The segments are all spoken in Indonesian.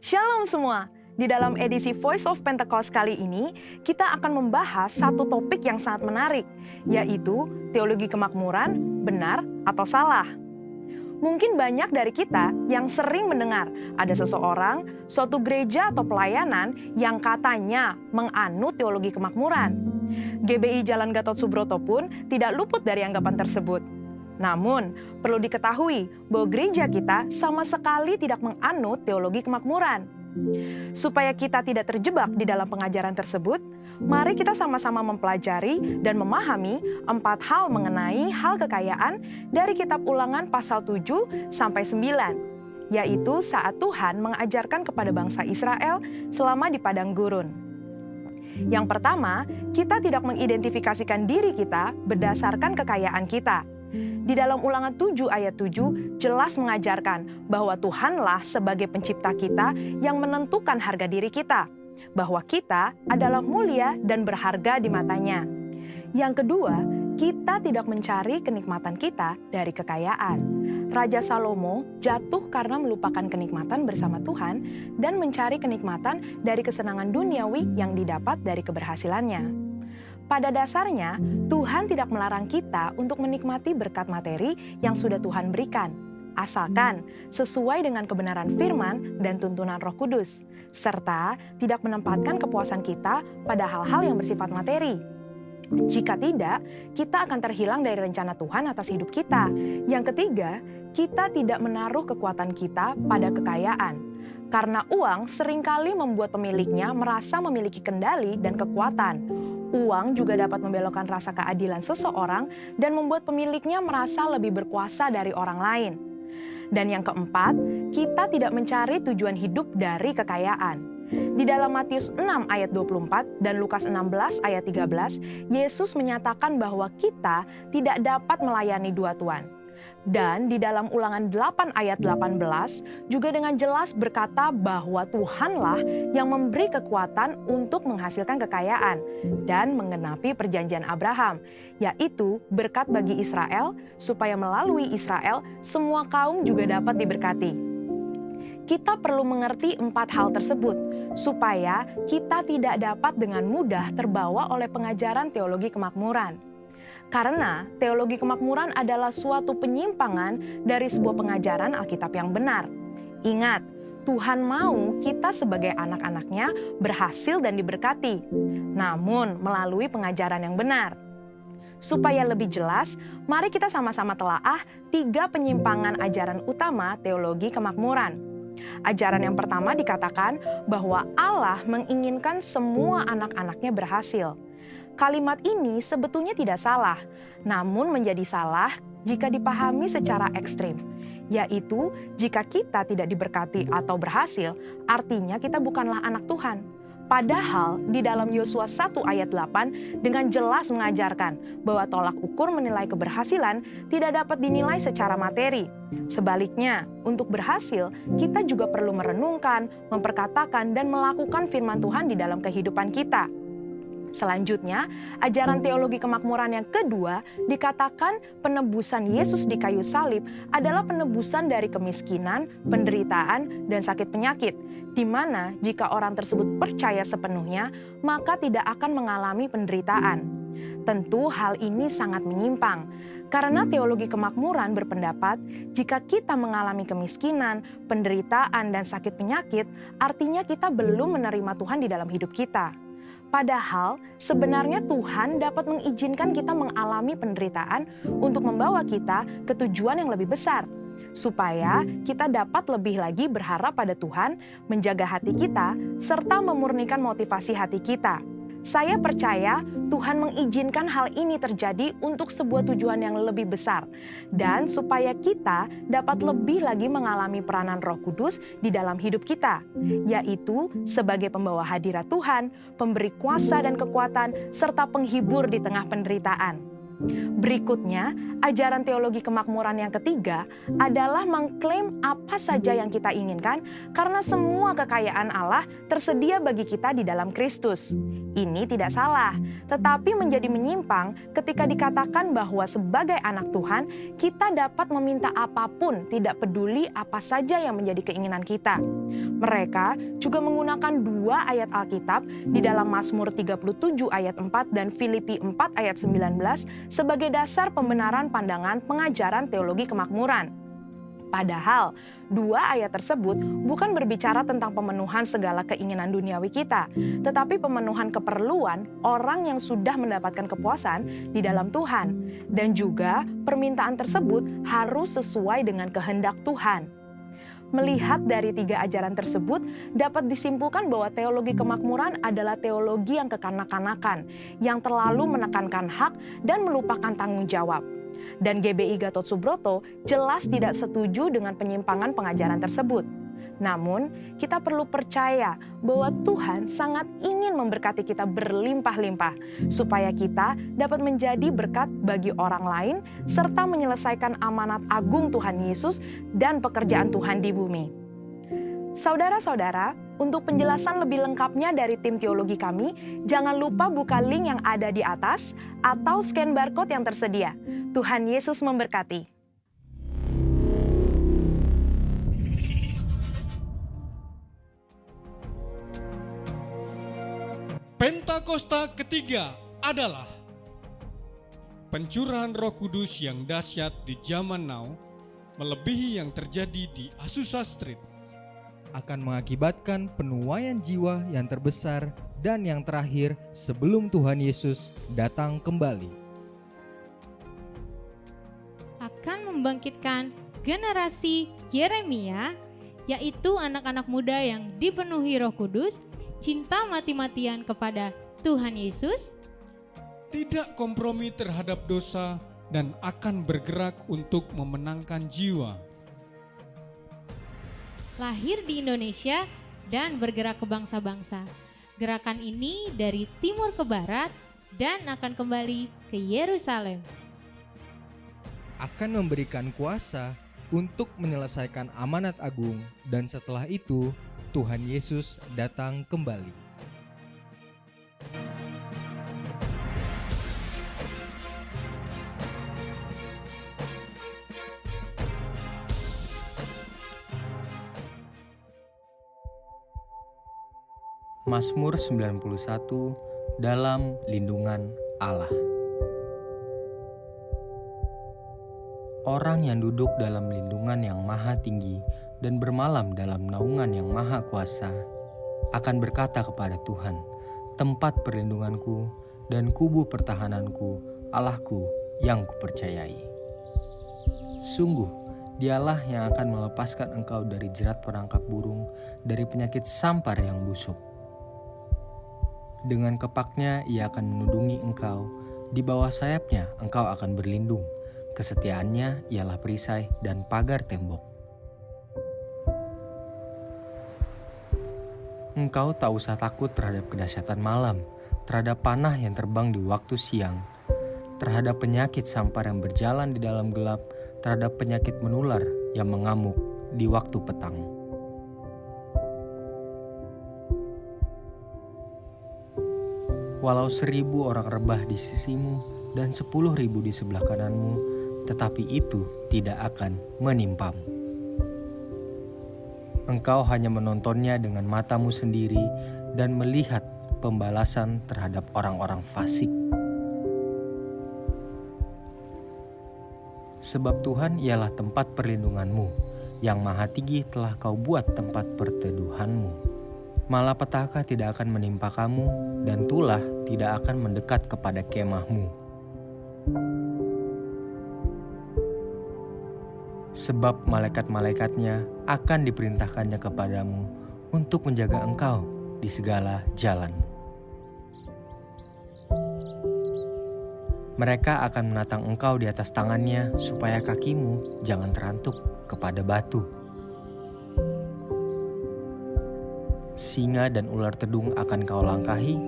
Shalom semua! Di dalam edisi Voice of Pentecost kali ini, kita akan membahas satu topik yang sangat menarik, yaitu teologi kemakmuran, benar atau salah. Mungkin banyak dari kita yang sering mendengar ada seseorang, suatu gereja atau pelayanan yang katanya menganut teologi kemakmuran. GBI Jalan Gatot Subroto pun tidak luput dari anggapan tersebut. Namun, perlu diketahui bahwa gereja kita sama sekali tidak menganut teologi kemakmuran. Supaya kita tidak terjebak di dalam pengajaran tersebut, mari kita sama-sama mempelajari dan memahami 4 hal mengenai hal kekayaan dari kitab Ulangan pasal 7 sampai 9, yaitu saat Tuhan mengajarkan kepada bangsa Israel selama di padang gurun. Yang pertama, kita tidak mengidentifikasikan diri kita berdasarkan kekayaan kita. Di dalam Ulangan 7 ayat 7 jelas mengajarkan bahwa Tuhanlah sebagai pencipta kita yang menentukan harga diri kita, bahwa kita adalah mulia dan berharga di matanya. Yang kedua, kita tidak mencari kenikmatan kita dari kekayaan. Raja Salomo jatuh karena melupakan kenikmatan bersama Tuhan dan mencari kenikmatan dari kesenangan duniawi yang didapat dari keberhasilannya. Pada dasarnya, Tuhan tidak melarang kita untuk menikmati berkat materi yang sudah Tuhan berikan, asalkan sesuai dengan kebenaran firman dan tuntunan Roh Kudus, serta tidak menempatkan kepuasan kita pada hal-hal yang bersifat materi. Jika tidak, kita akan terhilang dari rencana Tuhan atas hidup kita. Yang ketiga, kita tidak menaruh kekuatan kita pada kekayaan, karena uang seringkali membuat pemiliknya merasa memiliki kendali dan kekuatan. Uang juga dapat membelokkan rasa keadilan seseorang dan membuat pemiliknya merasa lebih berkuasa dari orang lain. Dan yang keempat, kita tidak mencari tujuan hidup dari kekayaan. Di dalam Matius 6 ayat 24 dan Lukas 16 ayat 13, Yesus menyatakan bahwa kita tidak dapat melayani dua tuan. Dan di dalam Ulangan 8 ayat 18 juga dengan jelas berkata bahwa Tuhanlah yang memberi kekuatan untuk menghasilkan kekayaan dan menggenapi perjanjian Abraham, yaitu berkat bagi Israel supaya melalui Israel semua kaum juga dapat diberkati. Kita perlu mengerti 4 hal tersebut supaya kita tidak dapat dengan mudah terbawa oleh pengajaran teologi kemakmuran. Karena teologi kemakmuran adalah suatu penyimpangan dari sebuah pengajaran Alkitab yang benar. Ingat, Tuhan mau kita sebagai anak-anaknya berhasil dan diberkati, namun melalui pengajaran yang benar. Supaya lebih jelas, mari kita sama-sama telaah 3 penyimpangan ajaran utama teologi kemakmuran. Ajaran yang pertama dikatakan bahwa Allah menginginkan semua anak-anaknya berhasil. Kalimat ini sebetulnya tidak salah, namun menjadi salah jika dipahami secara ekstrim, yaitu jika kita tidak diberkati atau berhasil, artinya kita bukanlah anak Tuhan. Padahal di dalam Yosua 1 ayat 8 dengan jelas mengajarkan bahwa tolak ukur menilai keberhasilan tidak dapat dinilai secara materi. Sebaliknya, untuk berhasil, kita juga perlu merenungkan, memperkatakan, dan melakukan firman Tuhan di dalam kehidupan kita. Selanjutnya, ajaran teologi kemakmuran yang kedua dikatakan penebusan Yesus di kayu salib adalah penebusan dari kemiskinan, penderitaan, dan sakit penyakit, di mana jika orang tersebut percaya sepenuhnya, maka tidak akan mengalami penderitaan. Tentu hal ini sangat menyimpang, karena teologi kemakmuran berpendapat jika kita mengalami kemiskinan, penderitaan, dan sakit penyakit, artinya kita belum menerima Tuhan di dalam hidup kita. Padahal sebenarnya Tuhan dapat mengizinkan kita mengalami penderitaan untuk membawa kita ke tujuan yang lebih besar, supaya kita dapat lebih lagi berharap pada Tuhan, menjaga hati kita, serta memurnikan motivasi hati kita. Saya percaya Tuhan mengizinkan hal ini terjadi untuk sebuah tujuan yang lebih besar, dan supaya kita dapat lebih lagi mengalami peranan Roh Kudus di dalam hidup kita, yaitu sebagai pembawa hadirat Tuhan, pemberi kuasa dan kekuatan, serta penghibur di tengah penderitaan. Berikutnya, ajaran teologi kemakmuran yang ketiga adalah mengklaim apa saja yang kita inginkan karena semua kekayaan Allah tersedia bagi kita di dalam Kristus. Ini tidak salah, tetapi menjadi menyimpang ketika dikatakan bahwa sebagai anak Tuhan, kita dapat meminta apapun, tidak peduli apa saja yang menjadi keinginan kita. Mereka juga menggunakan dua ayat Alkitab di dalam Mazmur 37 ayat 4 dan Filipi 4 ayat 19 sebagai dasar pembenaran pandangan pengajaran teologi kemakmuran. Padahal, dua ayat tersebut bukan berbicara tentang pemenuhan segala keinginan duniawi kita, tetapi pemenuhan keperluan orang yang sudah mendapatkan kepuasan di dalam Tuhan. Dan juga permintaan tersebut harus sesuai dengan kehendak Tuhan. Melihat dari tiga ajaran tersebut, dapat disimpulkan bahwa teologi kemakmuran adalah teologi yang kekanak-kanakan, yang terlalu menekankan hak dan melupakan tanggung jawab. Dan GBI Gatot Subroto jelas tidak setuju dengan penyimpangan pengajaran tersebut. Namun, kita perlu percaya bahwa Tuhan sangat ingin memberkati kita berlimpah-limpah, supaya kita dapat menjadi berkat bagi orang lain, serta menyelesaikan amanat agung Tuhan Yesus dan pekerjaan Tuhan di bumi. Saudara-saudara, untuk penjelasan lebih lengkapnya dari tim teologi kami, jangan lupa buka link yang ada di atas atau scan barcode yang tersedia. Tuhan Yesus memberkati. Pentakosta ketiga adalah pencurahan Roh Kudus yang dahsyat di zaman now, melebihi yang terjadi di Azusa Street. Akan mengakibatkan penuaian jiwa yang terbesar dan yang terakhir sebelum Tuhan Yesus datang kembali. Akan membangkitkan generasi Yeremia, yaitu anak-anak muda yang dipenuhi Roh Kudus, cinta mati-matian kepada Tuhan Yesus, Tidak kompromi terhadap dosa dan akan bergerak untuk memenangkan jiwa. lahir di Indonesia dan bergerak ke bangsa-bangsa. Gerakan ini dari timur ke barat dan akan kembali ke Yerusalem. Akan memberikan kuasa untuk menyelesaikan amanat agung, dan setelah itu Tuhan Yesus datang kembali. Mazmur 91 dalam lindungan Allah. Orang yang duduk dalam lindungan yang maha tinggi dan bermalam dalam naungan yang maha kuasa akan berkata kepada Tuhan, tempat perlindunganku dan kubu pertahananku, Allahku yang kupercayai. Sungguh, Dialah yang akan melepaskan engkau dari jerat perangkap burung, dari penyakit sampar yang busuk. Dengan kepaknya ia akan menudungi engkau, di bawah sayapnya engkau akan berlindung. Kesetiaannya ialah perisai dan pagar tembok. Engkau tak usah takut terhadap kedahsyatan malam, terhadap panah yang terbang di waktu siang, terhadap penyakit sampar yang berjalan di dalam gelap, terhadap penyakit menular yang mengamuk di waktu petang. Walau 1.000 orang rebah di sisimu dan 10.000 di sebelah kananmu, tetapi itu tidak akan menimpamu. Engkau hanya menontonnya dengan matamu sendiri dan melihat pembalasan terhadap orang-orang fasik. Sebab Tuhan ialah tempat perlindunganmu, yang maha tinggi telah kau buat tempat perteduhanmu. Malapetaka tidak akan menimpa kamu, dan tulah tidak akan mendekat kepada kemahmu. Sebab malaikat-malaikatnya akan diperintahkannya kepadamu untuk menjaga engkau di segala jalanmu. Mereka akan menatang engkau di atas tangannya supaya kakimu jangan terantuk kepada batu. Singa dan ular tedung akan kau langkahi,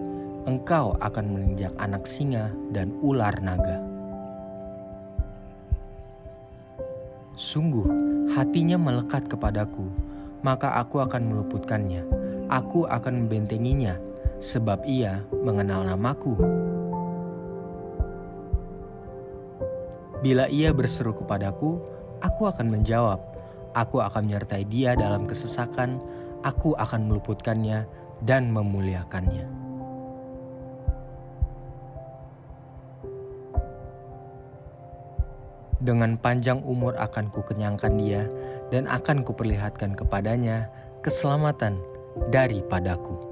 engkau akan menginjak anak singa dan ular naga. Sungguh, hatinya melekat kepadaku, maka aku akan meluputkannya. Aku akan membentenginya, sebab ia mengenal namaku. Bila ia berseru kepadaku, aku akan menjawab. Aku akan menyertai dia dalam kesesakan, aku akan meluputkannya dan memuliakannya. Dengan panjang umur akan kukenyangkan dia, dan akan kuperlihatkan kepadanya keselamatan daripadaku.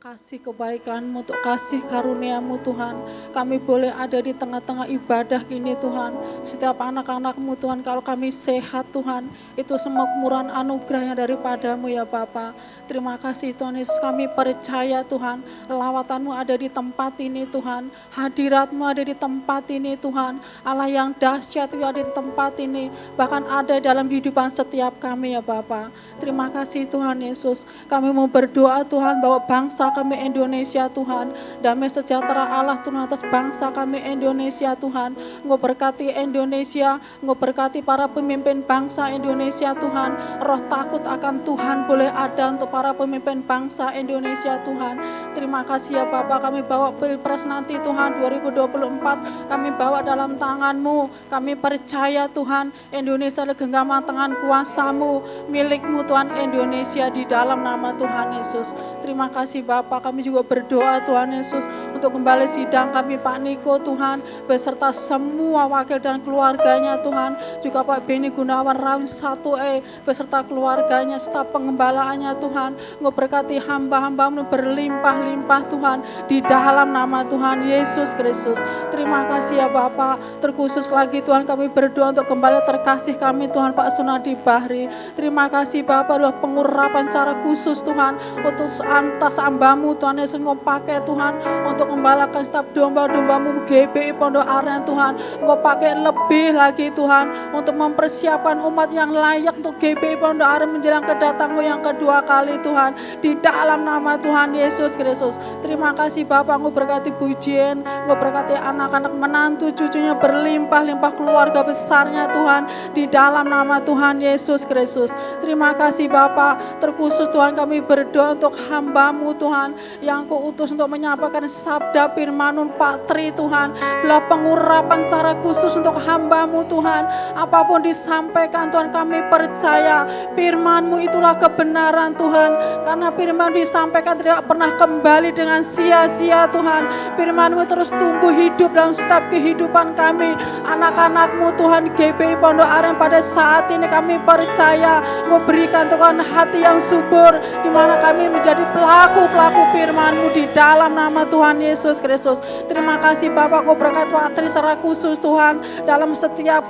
Kasih kebaikan-Mu, untuk kasih karunia-Mu Tuhan. Kami boleh ada di tengah-tengah ibadah ini Tuhan. Setiap anak-anak-Mu Tuhan, kalau kami sehat Tuhan, itu semua kemurahan anugerahnya daripada-Mu ya Bapa. Terima kasih Tuhan Yesus, kami percaya Tuhan, lawatan-Mu ada di tempat ini Tuhan. Hadirat-Mu ada di tempat ini Tuhan. Allah yang dahsyat itu ada di tempat ini. Bahkan ada dalam kehidupan setiap kami ya Bapa. Terima kasih Tuhan Yesus. Kami mau berdoa Tuhan bahwa bangsa kami Indonesia Tuhan, damai sejahtera Allah Tuhan atas bangsa kami Indonesia Tuhan. Engkau berkati Indonesia, Engkau berkati para pemimpin bangsa Indonesia Tuhan. Roh takut akan Tuhan boleh ada untuk para pemimpin bangsa Indonesia Tuhan. Terima kasih ya Bapa, kami bawa Pilpres nanti Tuhan 2024, kami bawa dalam tangan-Mu. Kami percaya Tuhan, Indonesia adalah genggaman tangan kuasa-Mu, milik-Mu Tuhan Indonesia di dalam nama Tuhan Yesus. Terima kasih Bapa, kami juga berdoa Tuhan Yesus untuk kembali sidang kami Pak Niko Tuhan, beserta semua wakil dan keluarganya Tuhan, juga Pak Beni Gunawan Rawin 1E beserta keluarganya, staf pengembalaannya Tuhan. Engkau berkati hamba-hamba-Mu berlimpah-limpah Tuhan di dalam nama Tuhan Yesus Kristus. Terima kasih ya Bapa, terkhusus lagi Tuhan kami berdoa untuk kembali terkasih kami Tuhan Pak Sunadi Bahri. Terima kasih Bapa, loh pengurapan cara khusus Tuhan untuk atas hamba-Mu Tuhan Yesus, Engkau pakai Tuhan untuk membalakan setiap domba-domba-Mu GBI Pondok Aren Tuhan. Engkau pakai lebih lagi Tuhan untuk mempersiapkan umat yang layak untuk GBI Pondok Aren menjelang kedatang-Mu yang kedua kali Tuhan, di dalam nama Tuhan Yesus Kristus. Terima kasih Bapak, Engkau berkati Pujian, Engkau berkati anak-anak menantu cucunya berlimpah-limpah, keluarga besarnya Tuhan, di dalam nama Tuhan Yesus Kristus. Terima kasih Bapak, terkhusus Tuhan kami berdoa untuk hamba-Mu Tuhan yang Kau utus untuk menyampaikan sabda firman-Mu Pak Tri Tuhan. Belah pengurapan cara khusus untuk hamba-Mu Tuhan, apapun disampaikan Tuhan kami percaya firman-Mu itulah kebenaran Tuhan, karena firman disampaikan tidak pernah kembali dengan sia-sia Tuhan. Firman-Mu terus tumbuh hidup dalam setiap kehidupan kami anak-anak-Mu Tuhan GBI Pondok Aren. Pada saat ini kami percaya Engkau berikan Tuhan hati yang subur, di mana kami menjadi pelaku-pelaku firman-Mu di dalam nama Tuhan Yesus Kristus. Terima kasih Bapak, Kau berkat Pak Tri secara khusus Tuhan dalam setiap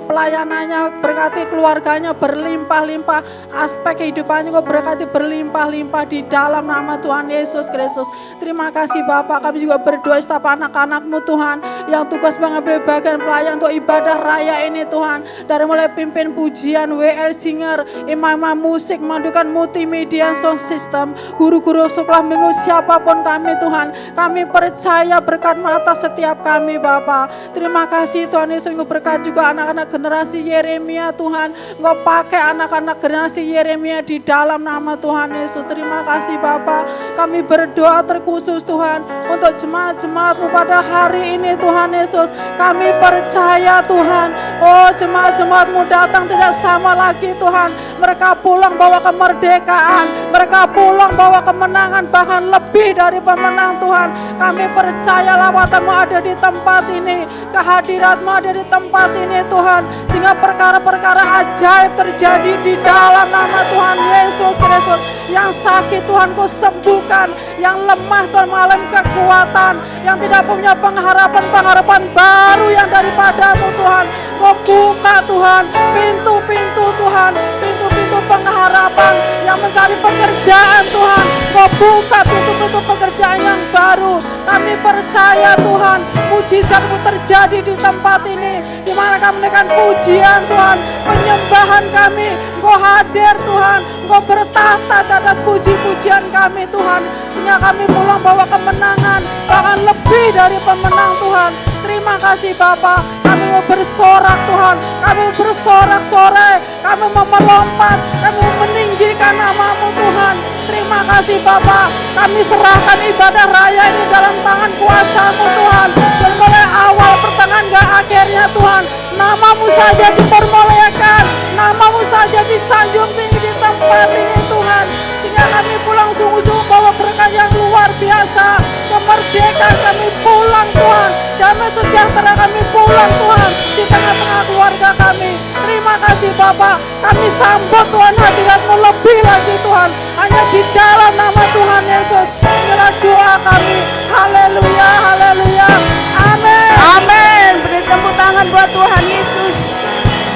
pelayanannya, berkati keluarganya berlimpah-limpah, aspek kehidupannya Kau berkati berlimpah-limpah di dalam nama Tuhan Yesus Kristus. Terima kasih Bapak, kami juga berdoa setiap anak-anak-Mu Tuhan yang tugas mengambil bagian pelayan untuk ibadah raya ini Tuhan, dari mulai pimpin pujian, WL singer, imam-imam musik, mandukan multimedia sound system, guru-guru sekolah minggu, siapapun kami Tuhan, kami percaya berkat-Mu atas setiap kami Bapak. Terima kasih Tuhan Yesus, Engkau berkat juga anak-anak generasi Yeremia Tuhan, Engkau pakai anak-anak generasi Yeremia di dalam nama Tuhan Yesus. Terima kasih Bapa, kami berdoa terkhusus Tuhan untuk jemaat-jemaat-Mu pada hari ini Tuhan Yesus. Kami percaya Tuhan, oh jemaat-jemaat-Mu datang tidak sama lagi Tuhan, mereka pulang bawa kemerdekaan, mereka pulang bawa kemenangan, bahkan lebih dari pemenang Tuhan. Kami percaya lawatan-Mu ada di tempat ini, kehadirat-Mu ada di tempat ini Tuhan, sehingga perkara-perkara ajaib terjadi di dalam nama Tuhan Yesus Kristus. Yang sakit Tuhan Kau sembuhkan, yang lemah Tuhan mengalami kekuatan, yang tidak punya pengharapan baru yang daripada-Mu Tuhan, Kau buka Tuhan pintu-pintu Tuhan, pintu-pintu pengharapan, yang mencari pekerjaan Tuhan, Kau buka pintu-pintu pekerjaan yang baru. Kami percaya Tuhan, mujizat-Mu terjadi di tempat ini, di mana kami menaikkan pujian Tuhan, penyembahan kami, Engkau Engkau hadir Tuhan, Engkau bertahta atas puji-pujian kami Tuhan, sehingga kami pulang bawa kemenangan, bahkan lebih dari pemenang Tuhan. Terima kasih Bapa, kami mau bersorak Tuhan, kami mau bersorak-sorai, kami mau melompat, kami mau meninggikan nama-Mu Tuhan. Terima kasih Bapa, kami serahkan ibadah raya ini dalam tangan kuasa-Mu Tuhan. Dan mulai awal, pertengahan, hingga akhirnya Tuhan, nama-Mu saja dipermuliakan, nama-Mu saja disanjung tinggi di tempat ini Tuhan. Sehingga kami pulang sungguh-sungguh bawa berkat yang luar biasa, kemerdekaan kami pulang Tuhan, damai sejahtera kami pulang Tuhan, di tengah-tengah keluarga kami. Terima kasih Bapa, kami sambut Tuhan hadirat-Mu lebih lagi Tuhan, hanya di dalam nama Tuhan Yesus. Inilah doa kami, haleluya, haleluya, amin. Amin. Beri tepuk tangan buat Tuhan Yesus.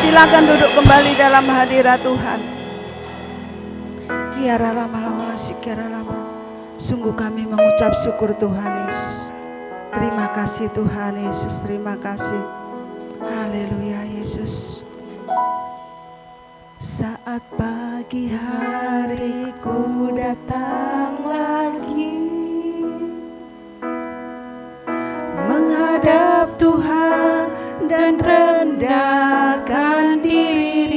Silakan duduk kembali dalam hadirat Tuhan. Kiara lama-lama, sikiara lama. Sungguh kami mengucap syukur Tuhan Yesus. Terima kasih Tuhan Yesus, terima kasih. Haleluya Yesus. Saat pagi hari ku datang lagi menghadap Tuhan dan rendahkan diri,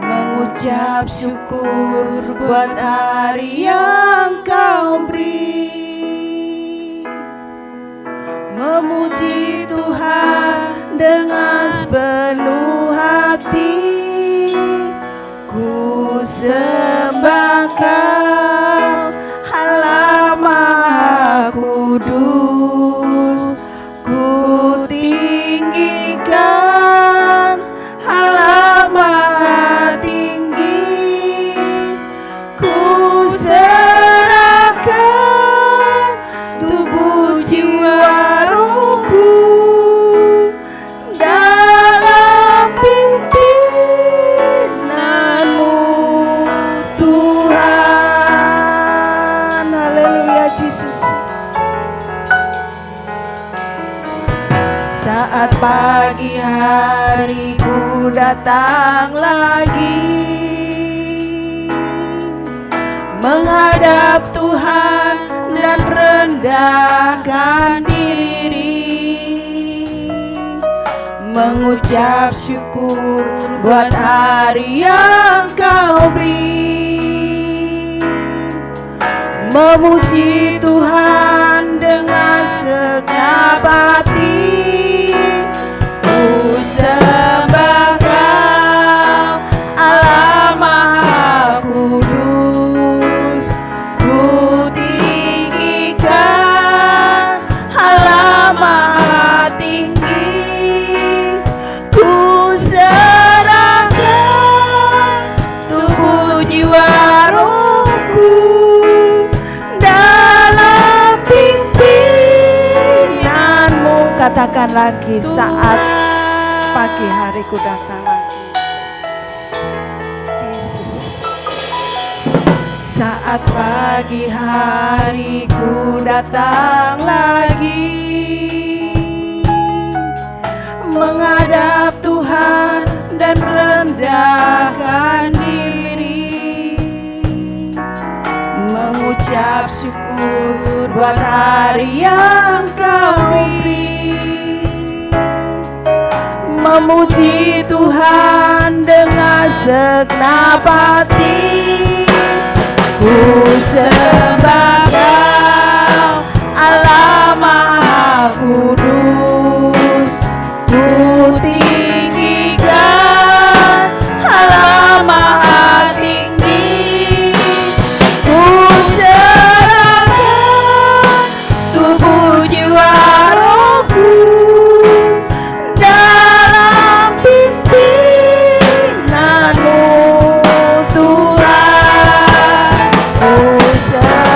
mengucap syukur buat hari yang Kau beri, memuji Tuhan dengan sepenuh hati. Ku sembah Kau, Allah Maha Kudus. Ku tinggikan Allah Maha Tinggi. Ku serahkan tubuh jiwa ruhku dalam pimpinanmu Tuhan. Haleluya Yesus. Saat pagi hari ku datang lagi menghadap Tuhan dan rendahkan diri, mengucap syukur buat hari yang Kau beri, memuji Tuhan dengan segenap hati. Ku sembah Kau, Allah Maha Kudus. Ku tinggikan Allah Maha Tinggi. Ku serahkan tubuh jiwa rohku dalam pimpinanmu. Katakan lagi, saat pagi hari ku datang lagi. Yesus. Saat pagi hari ku datang lagi menghadap Tuhan dan rendahkan diri, mengucap syukur buat hari yang Kau beri, memuji Tuhan dengan segenap hati. Ku sembah Kau, Allah Maha Kudus. Ku tinggikan Allah Maha Tinggi. Ku serahkan tubuh jiwa rohku dalam pimpinanmu Tuhan. Ku serahkan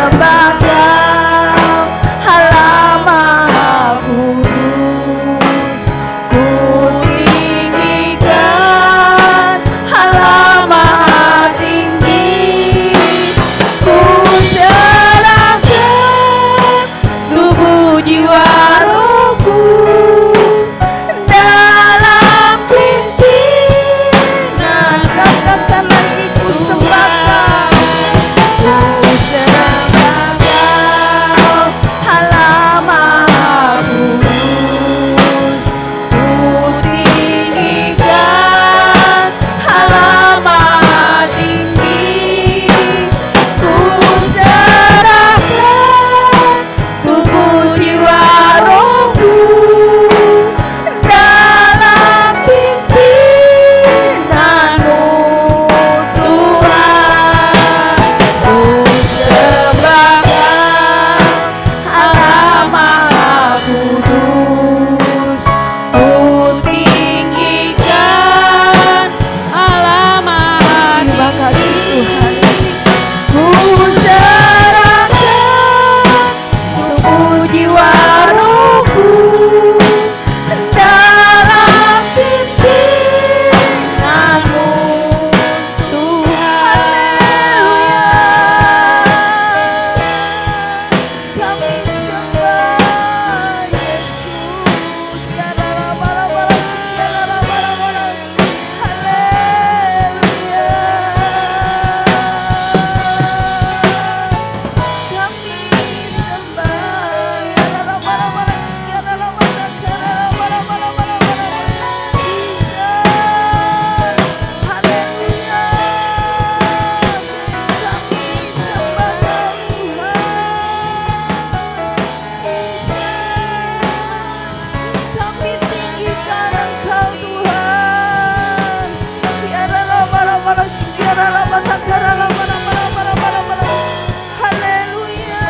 Haleluya,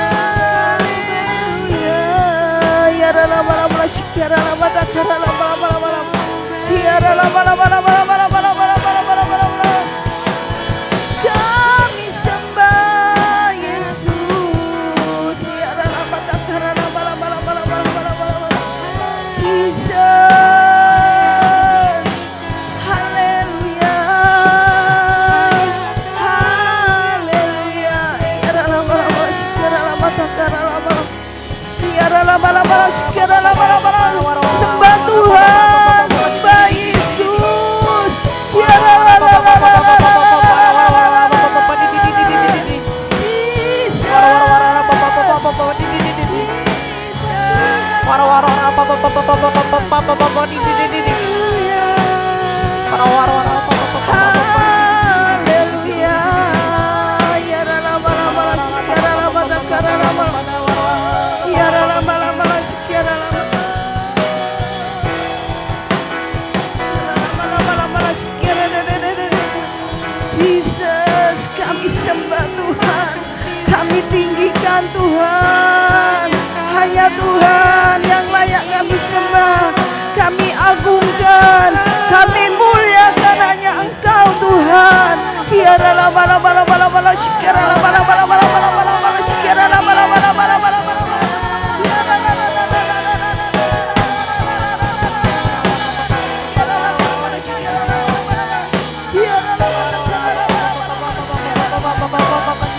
haleluya. Ya rala bala bala shikara la bata kara la bala bala bala. Ya rala bala bala bala bala bala bala bala bala bala bala. Kami sembah Yesus. Ya rala bata kara la bala bala bala bala bala bala. Jesus. Haleluya. Haleluya. Ya rala bala bala shikara la bata kara la bala. Ya rala bala bala shikara la bala bala. Sembah Tuhan, sembah Yesus. Ya rala bala bala bala bala bala. Jesus. Haleluya. Ya rala bala bala shikara la bata kara la bala. Ya rala bala bala shikara la bata. Jesus, kami sembah Tuhan, kami tinggikan Tuhan. Hanya Tuhan yang layak kami sembah, kami agungkan, kami muliakan hanya Engkau Tuhan. Ya la bala bala bala bala shikara la bala bala bala bala bala bala shikara la bala bala bala bala bala. Ya la la la la la la la la la. Ya la la bala bala shikara la bala bala bala. Ya la la bala bala bala shikara la bala bala bala.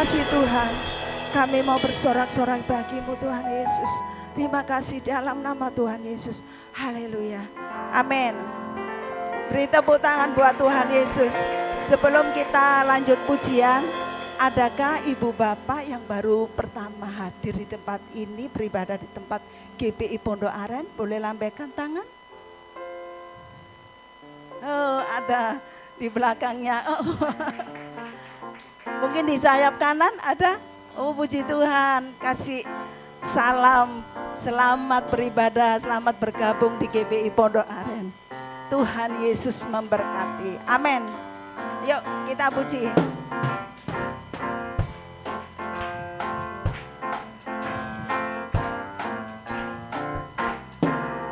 kasih Tuhan. Kami mau bersorak-sorai bagimu Tuhan Yesus. Terima kasih dalam nama Tuhan Yesus. Haleluya. Amin. Beri tepuk tangan buat Tuhan Yesus. Sebelum kita lanjut pujian, adakah ibu bapak yang baru pertama hadir di tempat ini, beribadah di tempat GPI Pondok Aren? Boleh lambaikan tangan? Oh, ada di belakangnya. Oh. Mungkin di sayap kanan ada. Oh, puji Tuhan. Kasih salam, selamat beribadah, selamat bergabung di GPI Pondok Aren. Tuhan Yesus memberkati. Amin. Yuk kita puji.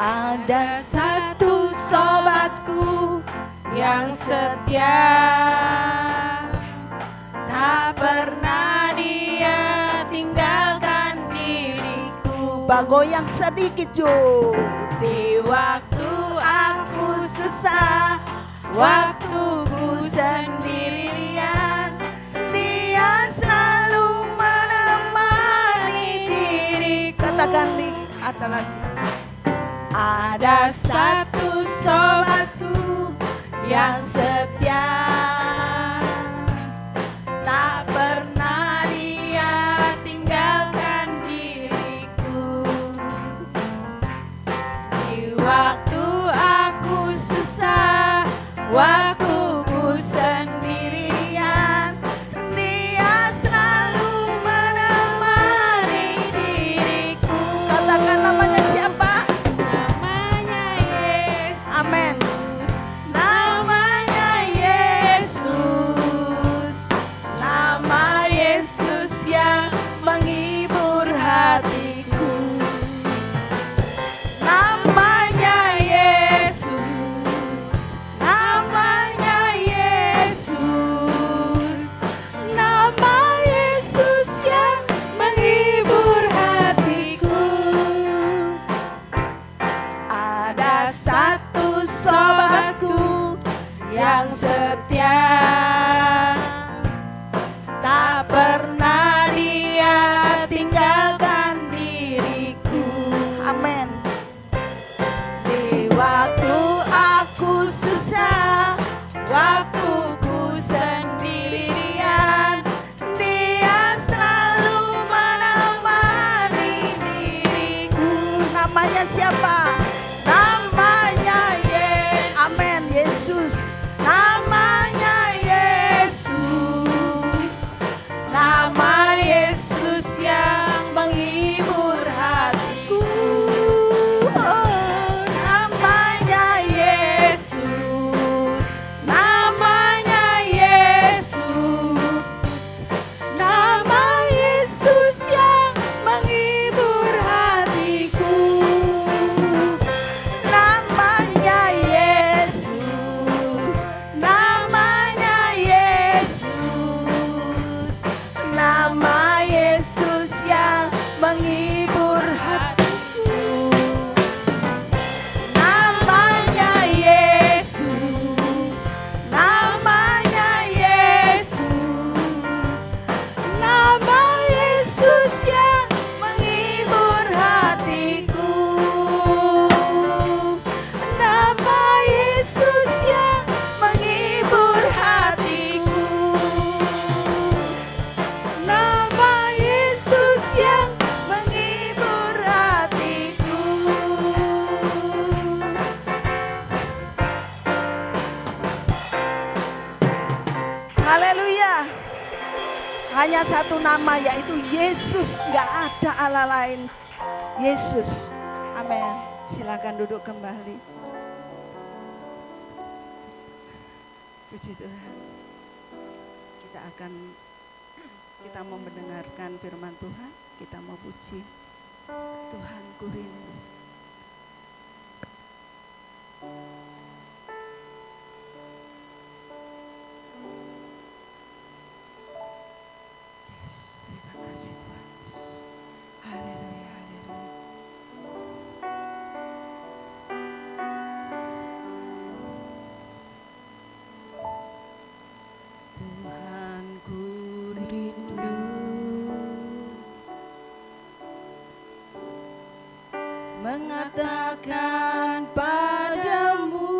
Ada satu sobatku yang setia, tak pernah dia tinggalkan diriku. Goyang sedikit Jo. Di waktu aku susah, waktuku sendirian, dia selalu menemani diriku. Katakan lagi, ada lagi. Ada satu sobatku yang setia, tak pernah dia tinggalkan diriku. Di waktu aku susah, waktuku sendirian, dia selalu menemani diriku. Katakan namanya siapa? Amin. Namanya Yesus, nama Yesus yang menghibur hatiku. Namanya Yesus, namanya Yesus, nama Yesus yang menghibur hatiku. Ada satu sobatku yang setia, tak pernah dia tinggalkan diriku. Amin. Di waktu aku susah, waktuku sendirian, dia selalu menemani diriku. Namanya siapa? Namanya Yesus. Amin. Yesus. Namanya Yesus. Nama Yesus yang menghibur hatiku. Oh, namanya Yesus. Namanya Yesus. Nama Yesus yang menghibur hatiku. Namanya Yesus, namanya Yesus, nama Yesus yang menghibur hatiku. Namanya Yesus, namanya Yesus, nama Yesus yang menghibur hatiku. Nama Yesus yang menghibur hatiku. Nama Yesus yang menghibur hatiku. Haleluya. Hanya satu nama, yaitu Yesus. Gak ada Allah lain. Yesus. Amin. Silakan duduk kembali. Puji Tuhan. Kita mau mendengarkan firman Tuhan. Kita mau puji Tuhan ku rindu. Yesus, terima kasih Tuhan Yesus. Haleluya, haleluya. Tuhan ku rindu mengatakan padamu,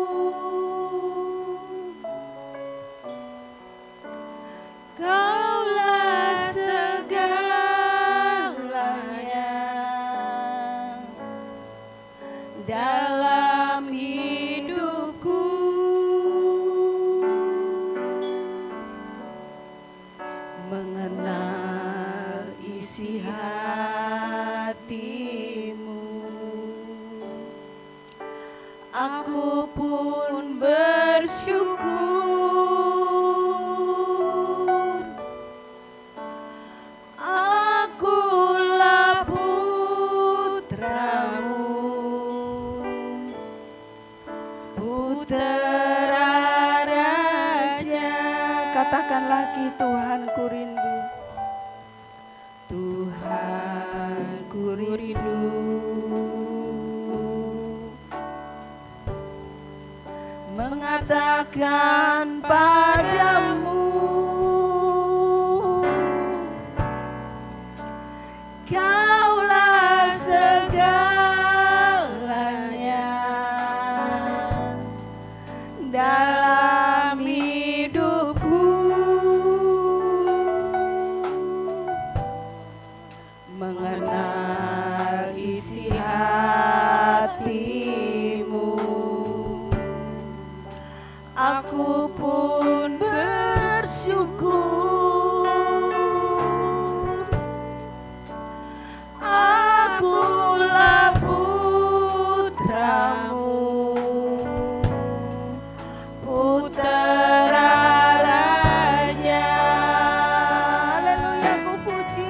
Kaulah segalanya dalam hidupku. Mengenal isi hatimu, aku pun bersyukur. Akulah putramu, putra raja. Katakan lagi, Tuhan ku rindu, Tuhan ku rindu. Mengatakan padamu, Kaulah segalanya dalam hidupku. Mengenal isi hatimu, aku pun bersyukur. Akulah putramu, putra raja. Haleluya, ku puji,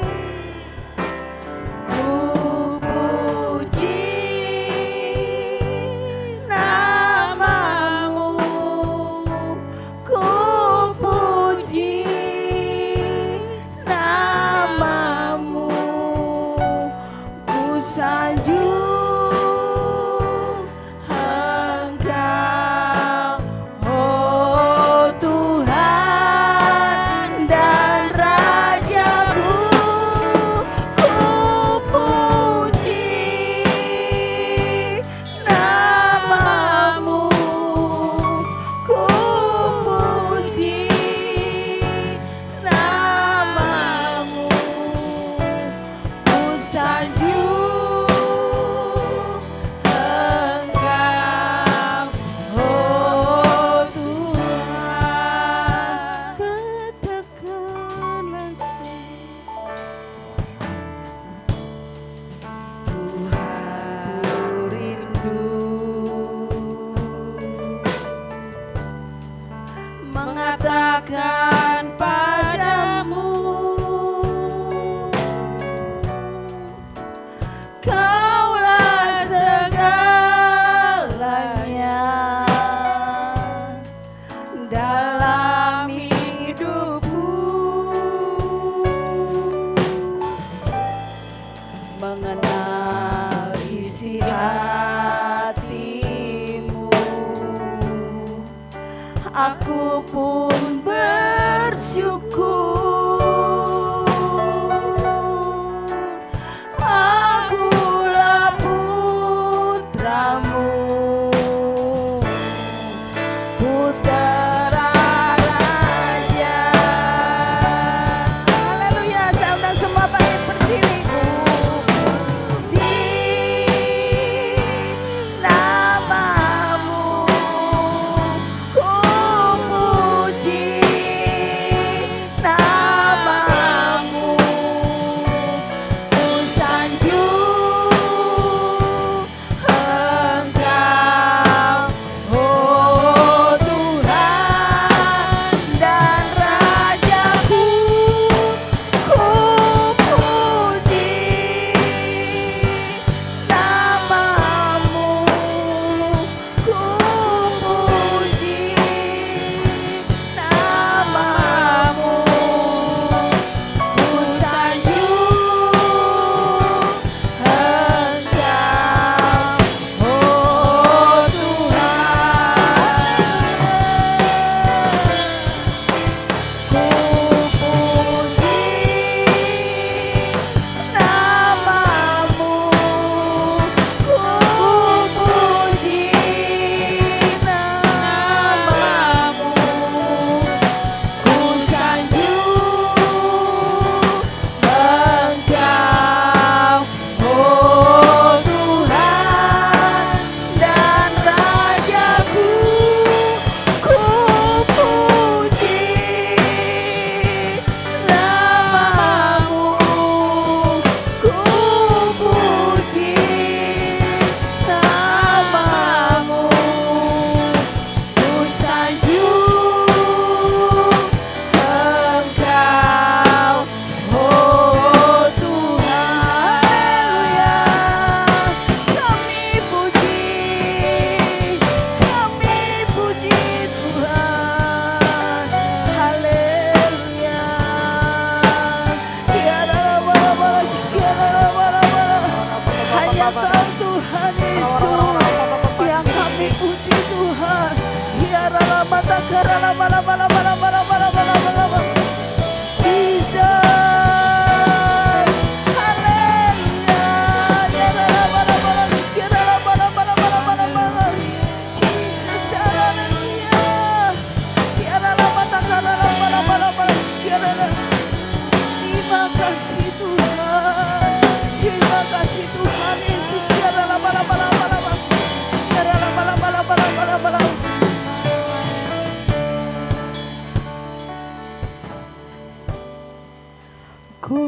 Ku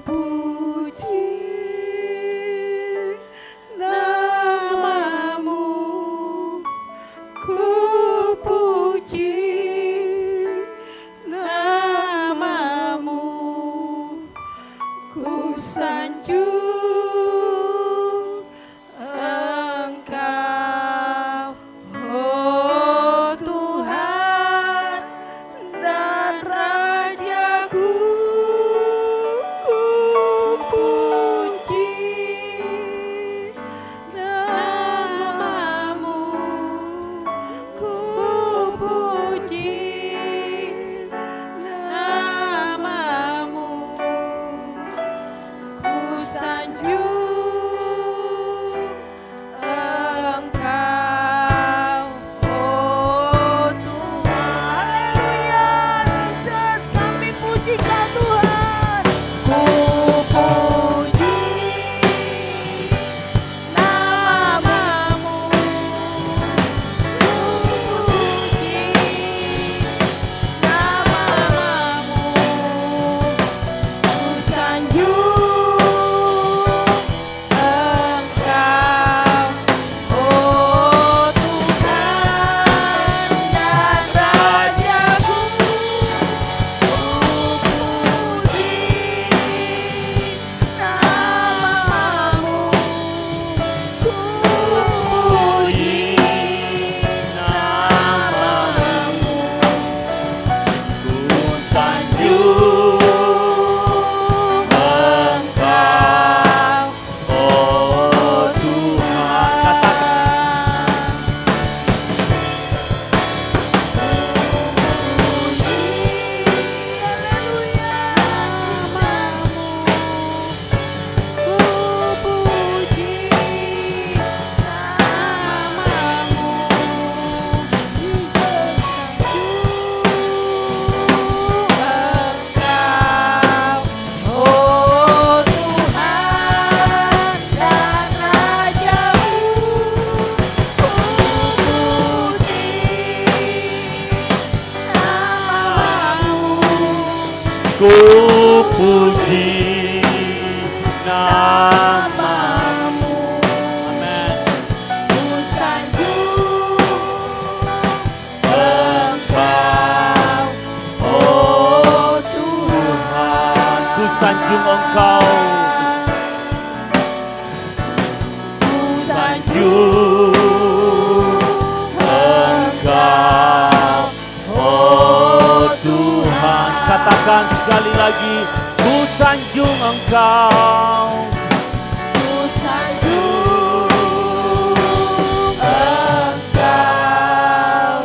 puji namamu, ku puji namamu, ku sanjung Engkau, oh Tuhan dan Rajaku. Ku puji namamu, ku puji namamu, ku sanjung Engkau, oh Tuhan. Haleluya, Jesus, kami pujikan Tuhan. Ku puji namamu, ku puji namamu, ku sanjung Engkau, oh Tuhan dan Rajaku. Ku puji namamu, ku puji namamu, ku sanjung Engkau, oh Tuhan. Haleluya, Jesus. Ku puji namamu, Jesus. Engkau, oh Tuhan dan Rajaku. Ku puji namamu, Ku puji namamu. Amin. ku sanjung Engkau, oh Tuhan. ku sanjung Engkau, Ku sanjung Engkau, oh Tuhan. Katakan sekali lagi, ku sanjung Engkau. Ku sanjung Engkau,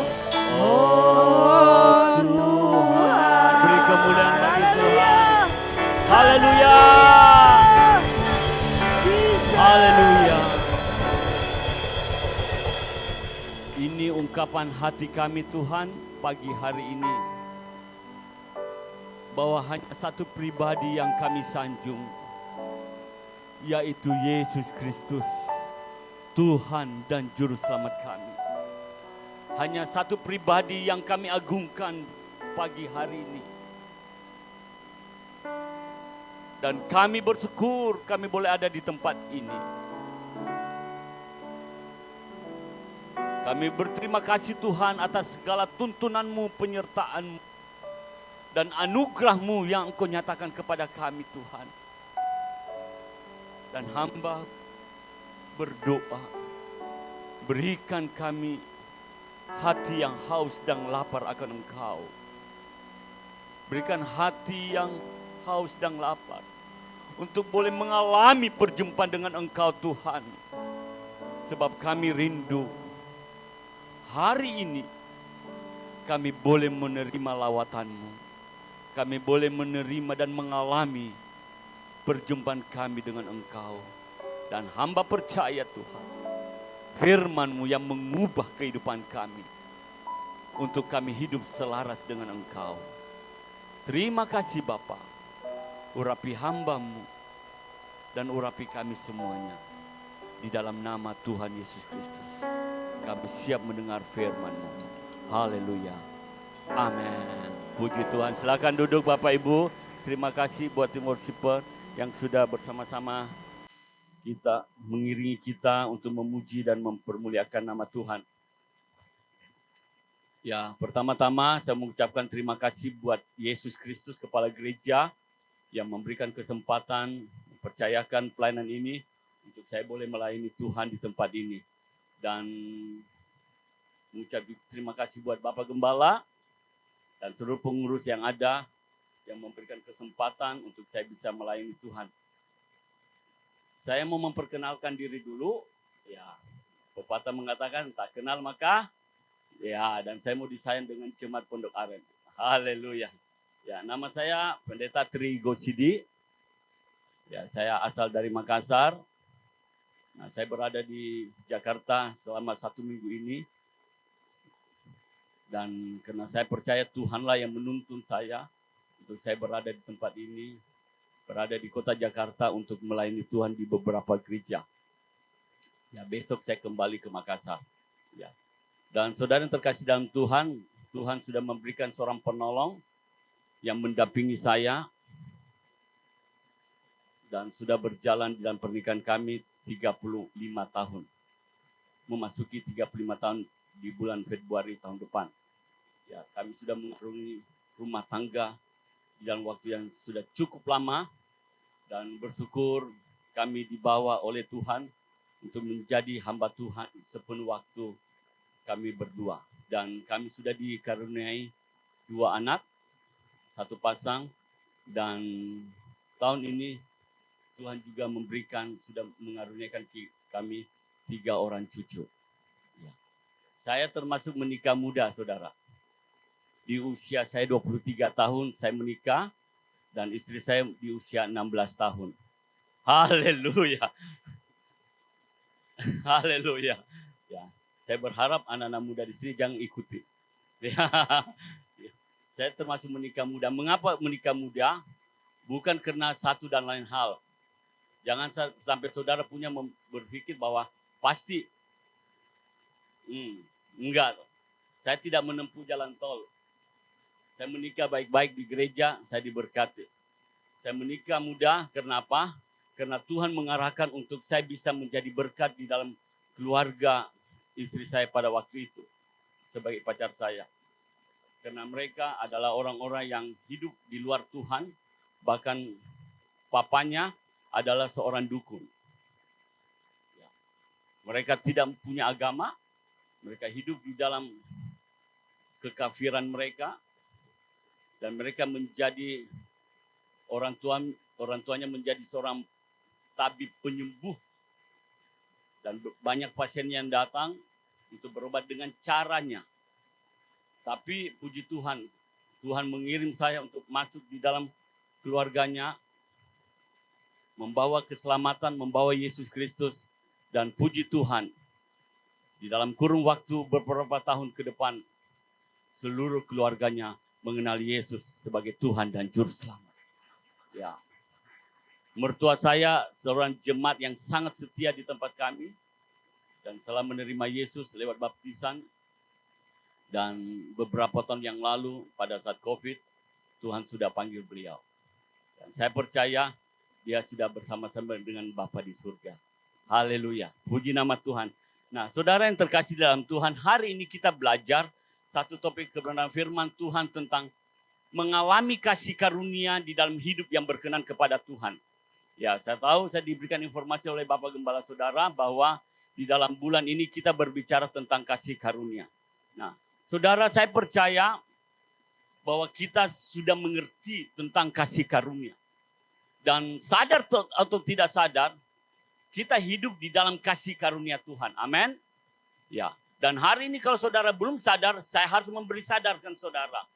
oh Tuhan. Beri kemuliaan bagi Tuhan. Haleluya. Haleluya. Jesus. Haleluya. Ini ungkapan hati kami Tuhan pagi hari ini. Bahwa hanya satu pribadi yang kami sanjung. Yaitu Yesus Kristus. Tuhan dan Juru Selamat kami. Hanya satu pribadi yang kami agungkan pagi hari ini. Dan kami bersyukur kami boleh ada di tempat ini. Kami berterima kasih Tuhan atas segala tuntunan-Mu, penyertaan-Mu, dan anugerah-Mu yang Engkau nyatakan kepada kami Tuhan. Dan hamba berdoa, berikan kami hati yang haus dan lapar akan Engkau. Berikan hati yang haus dan lapar untuk boleh mengalami perjumpaan dengan Engkau Tuhan. Sebab kami rindu hari ini kami boleh menerima lawatan-Mu. Kami boleh menerima dan mengalami perjumpaan kami dengan Engkau. Dan hamba percaya Tuhan, firman-Mu yang mengubah kehidupan kami, untuk kami hidup selaras dengan Engkau. Terima kasih Bapa, urapi hamba-Mu dan urapi kami semuanya. Di dalam nama Tuhan Yesus Kristus, kami siap mendengar firman-Mu. Haleluya. Amin. Puji Tuhan. Silakan duduk Bapak Ibu. Terima kasih buat tim worshiper yang sudah bersama-sama kita, mengiringi kita untuk memuji dan mempermuliakan nama Tuhan. Ya, pertama-tama saya mengucapkan terima kasih buat Yesus Kristus, Kepala Gereja, yang memberikan kesempatan, mempercayakan pelayanan ini untuk saya boleh melayani Tuhan di tempat ini. Dan mengucap terima kasih buat Bapak Gembala dan seluruh pengurus yang ada yang memberikan kesempatan untuk saya bisa melayani Tuhan. Saya mau memperkenalkan diri dulu. Ya, pepatah mengatakan tak kenal maka ya, dan saya mau disayang dengan Jemaat Pondok Aren. Haleluya. Ya, nama saya Pendeta Tri Gosidi. Ya, saya asal dari Makassar. Nah, saya berada di Jakarta selama 1 minggu ini. Dan karena saya percaya Tuhanlah yang menuntun saya untuk saya berada di tempat ini, berada di kota Jakarta untuk melayani Tuhan di beberapa gereja. Ya, besok saya kembali ke Makassar. Ya. Dan saudara yang terkasih dalam Tuhan, Tuhan sudah memberikan seorang penolong yang mendampingi saya dan sudah berjalan dalam pernikahan kami 35 tahun. Memasuki 35 tahun di bulan Februari tahun depan. Ya, kami sudah mengarungi rumah tangga dalam waktu yang sudah cukup lama dan bersyukur kami dibawa oleh Tuhan untuk menjadi hamba Tuhan sepenuh waktu kami berdua. Dan kami sudah dikaruniai 2 anak, 1 pasang, dan tahun ini Tuhan juga sudah mengaruniakan kami 3 orang cucu. Ya. Saya termasuk menikah muda, saudara. Di usia saya 23 tahun saya menikah, dan istri saya di usia 16 tahun. Haleluya. Haleluya. Ya, saya berharap anak-anak muda di sini jangan ikuti. Ya. Saya termasuk menikah muda. Mengapa menikah muda? Bukan karena satu dan lain hal. Jangan sampai saudara punya berpikir bahwa pasti. Enggak. Saya tidak menempuh jalan tol. Saya menikah baik-baik di gereja, saya diberkati. Saya menikah muda, karena apa? Karena Tuhan mengarahkan untuk saya bisa menjadi berkat di dalam keluarga istri saya pada waktu itu. Sebagai pacar saya. Karena mereka adalah orang-orang yang hidup di luar Tuhan. Bahkan papanya adalah seorang dukun. Mereka tidak punya agama. Mereka hidup di dalam kekafiran mereka. Dan mereka menjadi orang tuanya menjadi seorang tabib penyembuh. Dan banyak pasien yang datang untuk berobat dengan caranya. Tapi puji Tuhan, Tuhan mengirim saya untuk masuk di dalam keluarganya, membawa keselamatan, membawa Yesus Kristus. Dan puji Tuhan, di dalam kurun waktu beberapa tahun ke depan, seluruh keluarganya mengenal Yesus sebagai Tuhan dan Juru Selamat. Ya. Mertua saya seorang jemaat yang sangat setia di tempat kami dan telah menerima Yesus lewat baptisan. Dan beberapa tahun yang lalu pada saat COVID, Tuhan sudah panggil beliau. Dan saya percaya dia sudah bersama-sama dengan Bapa di surga. Haleluya. Puji nama Tuhan. Nah, saudara yang terkasih dalam Tuhan, hari ini kita belajar satu topik kebenaran firman Tuhan tentang mengalami kasih karunia di dalam hidup yang berkenan kepada Tuhan. Ya, saya tahu saya diberikan informasi oleh Bapak Gembala Saudara bahwa di dalam bulan ini kita berbicara tentang kasih karunia. Nah, saudara, saya percaya bahwa kita sudah mengerti tentang kasih karunia. Dan sadar atau tidak sadar, kita hidup di dalam kasih karunia Tuhan. Amin. Ya, Dan hari ini kalau saudara belum sadar, saya harus sadarkan saudara.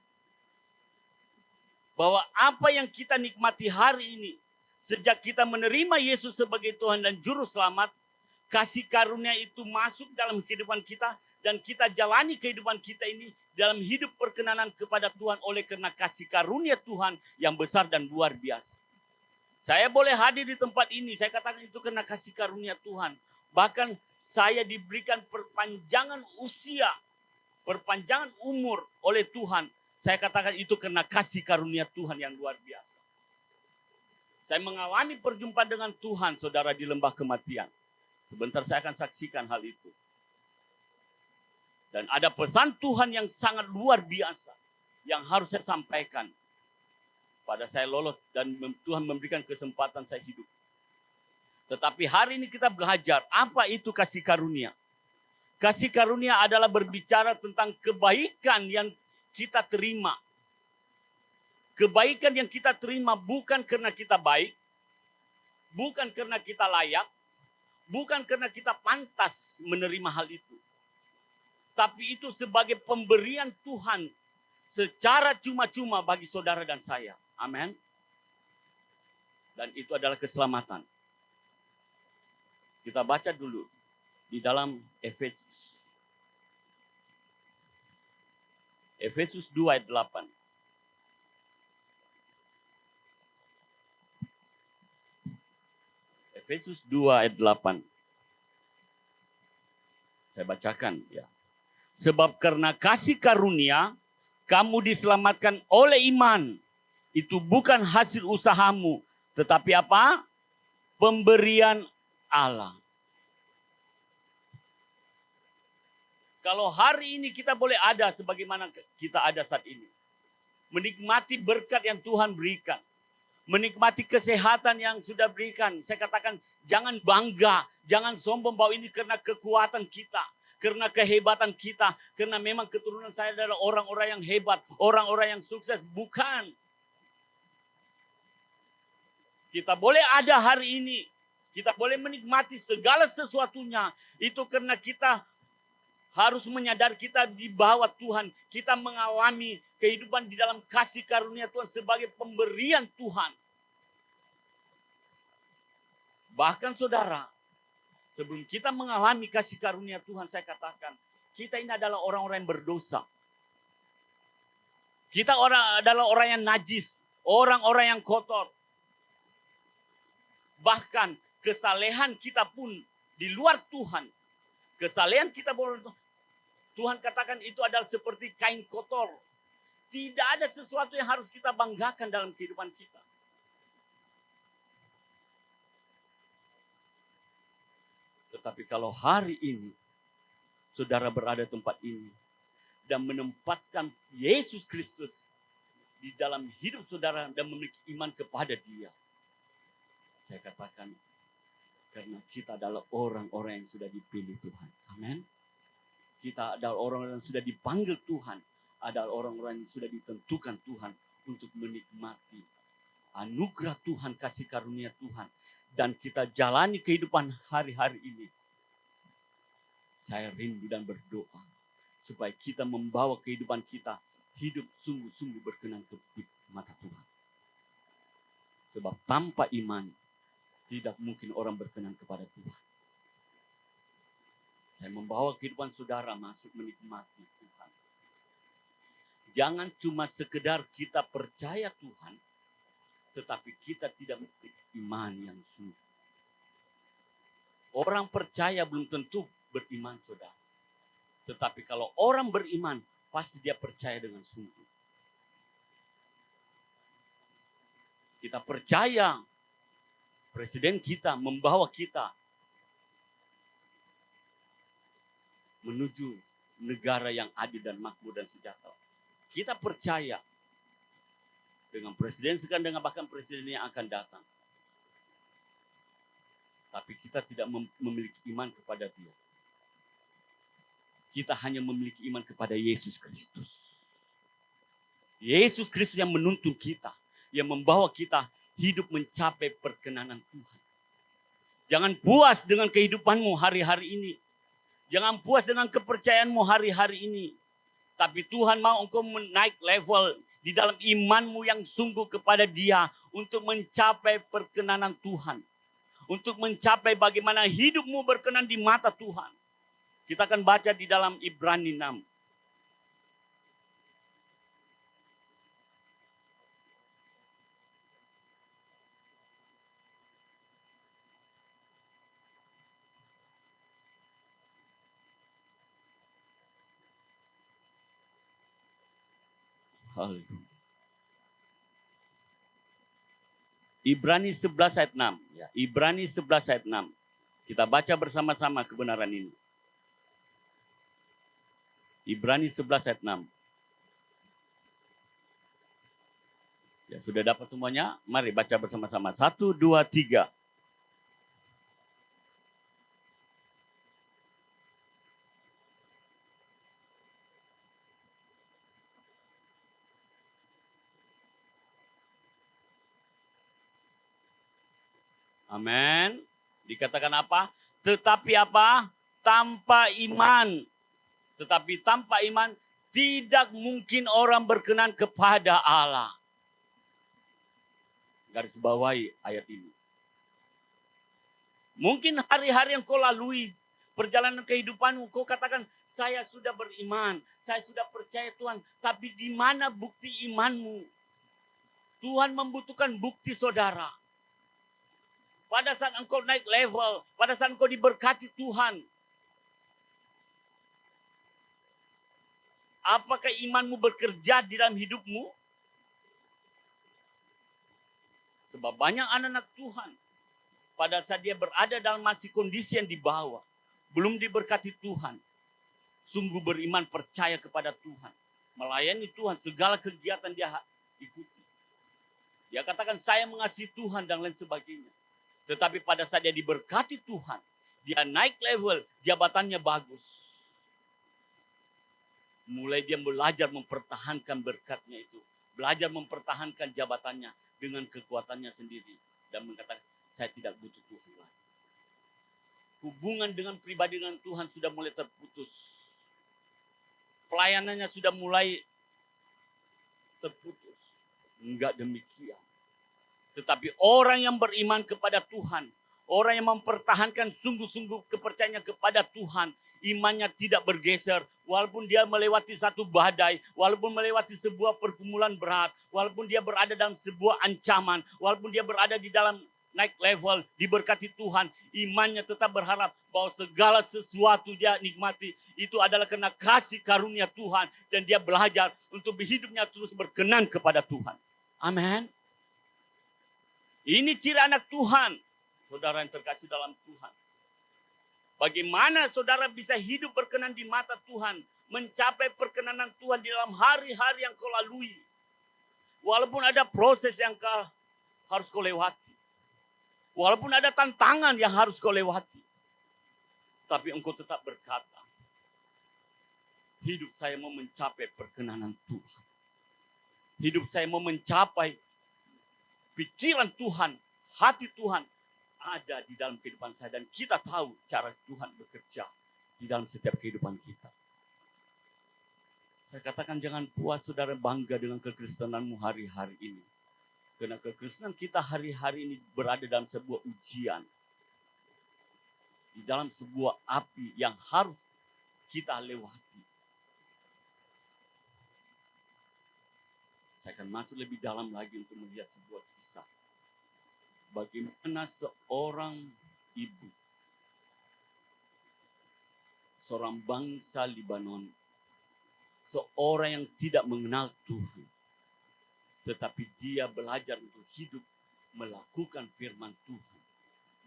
Bahwa apa yang kita nikmati hari ini, sejak kita menerima Yesus sebagai Tuhan dan Juru Selamat, kasih karunia itu masuk dalam kehidupan kita, dan kita jalani kehidupan kita ini dalam hidup perkenanan kepada Tuhan oleh karena kasih karunia Tuhan yang besar dan luar biasa. Saya boleh hadir di tempat ini, saya katakan itu karena kasih karunia Tuhan. Bahkan saya diberikan perpanjangan usia, perpanjangan umur oleh Tuhan. Saya katakan itu karena kasih karunia Tuhan yang luar biasa. Saya mengalami perjumpaan dengan Tuhan, saudara, di lembah kematian. Sebentar saya akan saksikan hal itu. Dan ada pesan Tuhan yang sangat luar biasa yang harus saya sampaikan pada saya lolos dan Tuhan memberikan kesempatan saya hidup. Tetapi hari ini kita belajar apa itu kasih karunia. Kasih karunia adalah berbicara tentang kebaikan yang kita terima. Kebaikan yang kita terima bukan karena kita baik, bukan karena kita layak, bukan karena kita pantas menerima hal itu. Tapi itu sebagai pemberian Tuhan secara cuma-cuma bagi saudara dan saya. Amin. Dan itu adalah keselamatan. Kita baca dulu di dalam Efesus. Efesus 2 ayat 8. Efesus 2 ayat 8. Saya bacakan ya. Sebab karena kasih karunia kamu diselamatkan oleh iman. Itu bukan hasil usahamu, tetapi apa? Pemberian Allah. Kalau hari ini kita boleh ada sebagaimana kita ada saat ini. Menikmati berkat yang Tuhan berikan. Menikmati kesehatan yang sudah berikan. Saya katakan jangan bangga, jangan sombong bahwa ini karena kekuatan kita. Karena kehebatan kita. Karena memang keturunan saya adalah orang-orang yang hebat. Orang-orang yang sukses. Bukan. Kita boleh ada hari ini. Kita boleh menikmati segala sesuatunya. Itu karena kita harus menyadari kita di bawah Tuhan. Kita mengalami kehidupan di dalam kasih karunia Tuhan sebagai pemberian Tuhan. Bahkan saudara, sebelum kita mengalami kasih karunia Tuhan, saya katakan, kita ini adalah orang-orang yang berdosa. Kita adalah orang yang najis, orang-orang yang kotor. Bahkan kesalehan kita pun di luar Tuhan. Kesalehan kita boleh Tuhan katakan itu adalah seperti kain kotor. Tidak ada sesuatu yang harus kita banggakan dalam kehidupan kita. Tetapi kalau hari ini saudara berada di tempat ini dan menempatkan Yesus Kristus di dalam hidup saudara dan memiliki iman kepada Dia. Saya katakan karena kita adalah orang-orang yang sudah dipilih Tuhan. Amin. Kita adalah orang-orang yang sudah dipanggil Tuhan. Adalah orang-orang yang sudah ditentukan Tuhan untuk menikmati anugerah Tuhan, kasih karunia Tuhan. Dan kita jalani kehidupan hari-hari ini. Saya rindu dan berdoa supaya kita membawa kehidupan kita hidup sungguh-sungguh berkenan di mata Tuhan. Sebab tanpa iman tidak mungkin orang berkenan kepada Tuhan. Saya membawa kehidupan saudara masuk menikmati Tuhan. Jangan cuma sekedar kita percaya Tuhan, tetapi kita tidak memiliki iman yang sungguh. Orang percaya belum tentu beriman, saudara. Tetapi kalau orang beriman, pasti dia percaya dengan sungguh. Kita percaya Presiden kita membawa kita menuju negara yang adil dan makmur dan sejahtera. Kita percaya dengan presiden sekarang, dengan bahkan presiden yang akan datang. Tapi kita tidak memiliki iman kepada Dia. Kita hanya memiliki iman kepada Yesus Kristus. Yesus Kristus yang menuntun kita, yang membawa kita hidup mencapai perkenanan Tuhan. Jangan puas dengan kehidupanmu hari-hari ini. Jangan puas dengan kepercayaanmu hari-hari ini. Tapi Tuhan mau engkau menaik level di dalam imanmu yang sungguh kepada Dia untuk mencapai perkenanan Tuhan. Untuk mencapai bagaimana hidupmu berkenan di mata Tuhan. Kita akan baca di dalam Ibrani 6. Ibrani 11 ayat 6. Ya, Ibrani 11 ayat 6. Kita baca bersama-sama kebenaran ini. Ibrani 11 ayat 6. Ya, sudah dapat semuanya? Mari baca bersama-sama. 1, 2, 3. Amin. Dikatakan apa? Tetapi apa? Tanpa iman. Tetapi tanpa iman tidak mungkin orang berkenan kepada Allah. Garis bawahi ayat ini. Mungkin hari-hari yang kau lalui, perjalanan kehidupanmu, kau katakan, saya sudah beriman, saya sudah percaya Tuhan. Tapi di mana bukti imanmu? Tuhan membutuhkan bukti saudara. Pada saat engkau naik level, pada saat engkau diberkati Tuhan. Apakah imanmu bekerja di dalam hidupmu? Sebab banyak anak-anak Tuhan, pada saat dia berada dalam masih kondisi yang di bawah, belum diberkati Tuhan, sungguh beriman percaya kepada Tuhan, melayani Tuhan, segala kegiatan dia ikuti. Dia katakan saya mengasihi Tuhan dan lain sebagainya. Tetapi pada saat dia diberkati Tuhan, dia naik level, jabatannya bagus. Mulai dia belajar mempertahankan berkatnya itu. Belajar mempertahankan jabatannya dengan kekuatannya sendiri. Dan mengatakan, saya tidak butuh Tuhan lagi. Hubungan dengan pribadi dengan Tuhan sudah mulai terputus. Pelayanannya sudah mulai terputus. Enggak demikian. Tetapi orang yang beriman kepada Tuhan, orang yang mempertahankan sungguh-sungguh kepercayaannya kepada Tuhan, imannya tidak bergeser, walaupun dia melewati satu badai, walaupun melewati sebuah pergumulan berat, walaupun dia berada dalam sebuah ancaman, walaupun dia berada di dalam naik level, diberkati Tuhan, imannya tetap berharap bahwa segala sesuatu dia nikmati, itu adalah karena kasih karunia Tuhan, dan dia belajar untuk hidupnya terus berkenan kepada Tuhan. Amin. Ini ciri anak Tuhan, saudara yang terkasih dalam Tuhan. Bagaimana saudara bisa hidup berkenan di mata Tuhan, mencapai perkenanan Tuhan di dalam hari-hari yang kau lalui. Walaupun ada proses yang harus kau lewati. Walaupun ada tantangan yang harus kau lewati. Tapi engkau tetap berkata, hidup saya mau mencapai perkenanan Tuhan. Hidup saya mau mencapai pikiran Tuhan, hati Tuhan ada di dalam kehidupan saya. Dan kita tahu cara Tuhan bekerja di dalam setiap kehidupan kita. Saya katakan jangan puas saudara bangga dengan kekristenanmu hari-hari ini. Karena kekristenan kita hari-hari ini berada dalam sebuah ujian. Di dalam sebuah api yang harus kita lewati. Saya akan masuk lebih dalam lagi untuk melihat sebuah kisah. Bagaimana seorang ibu, seorang bangsa Libanon, seorang yang tidak mengenal Tuhan, tetapi dia belajar untuk hidup melakukan firman Tuhan,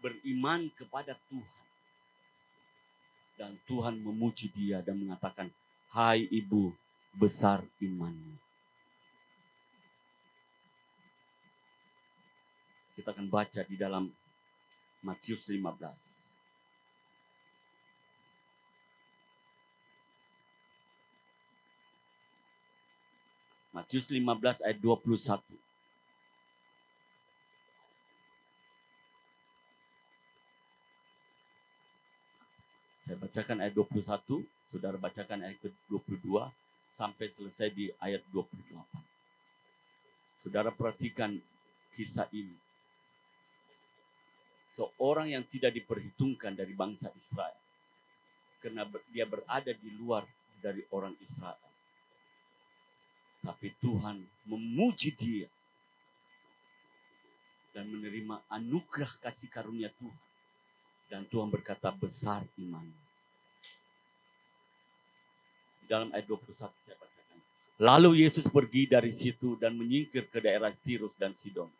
beriman kepada Tuhan. Dan Tuhan memuji dia dan mengatakan, hai ibu, besar imanmu. Kita akan baca di dalam Matius 15. Matius 15 ayat 21. Saya bacakan ayat 21, saudara bacakan ayat ke-22 sampai selesai di ayat 28. Saudara perhatikan kisah ini. Seorang yang tidak diperhitungkan dari bangsa Israel. Karena dia berada di luar dari orang Israel. Tapi Tuhan memuji dia. Dan menerima anugerah kasih karunia Tuhan. Dan Tuhan berkata besar iman. Dalam ayat 21 saya bacakan. Lalu Yesus pergi dari situ dan menyingkir ke daerah Tirus dan Sidon.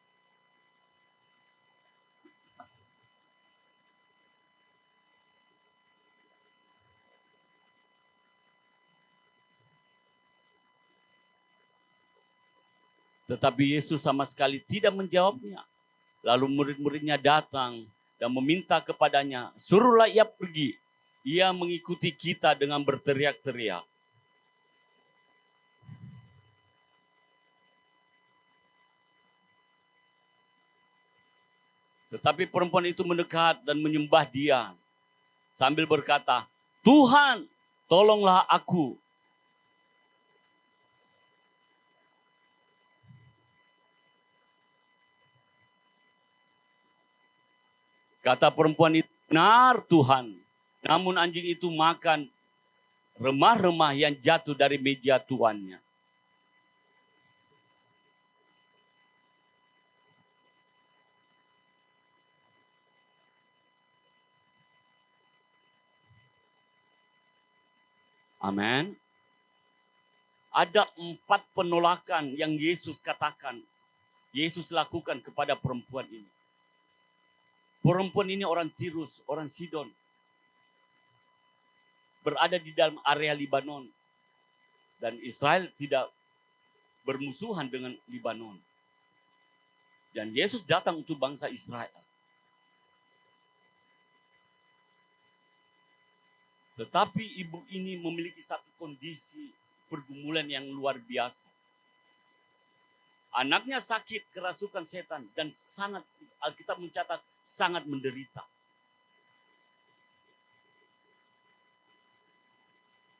Tetapi Yesus sama sekali tidak menjawabnya. Lalu murid-muridnya datang dan meminta kepadanya, suruhlah ia pergi. Ia mengikuti kita dengan berteriak-teriak. Tetapi perempuan itu mendekat dan menyembah dia. Sambil berkata, Tuhan, tolonglah aku. Kata perempuan itu, benar Tuhan. Namun anjing itu makan remah-remah yang jatuh dari meja tuannya. Amin. Ada 4 penolakan yang Yesus katakan. Yesus lakukan kepada perempuan ini. Perempuan ini orang Tirus, orang Sidon. Berada di dalam area Libanon. Dan Israel tidak bermusuhan dengan Libanon. Dan Yesus datang untuk bangsa Israel. Tetapi ibu ini memiliki satu kondisi pergumulan yang luar biasa. Anaknya sakit kerasukan setan dan sangat, Alkitab mencatat, sangat menderita.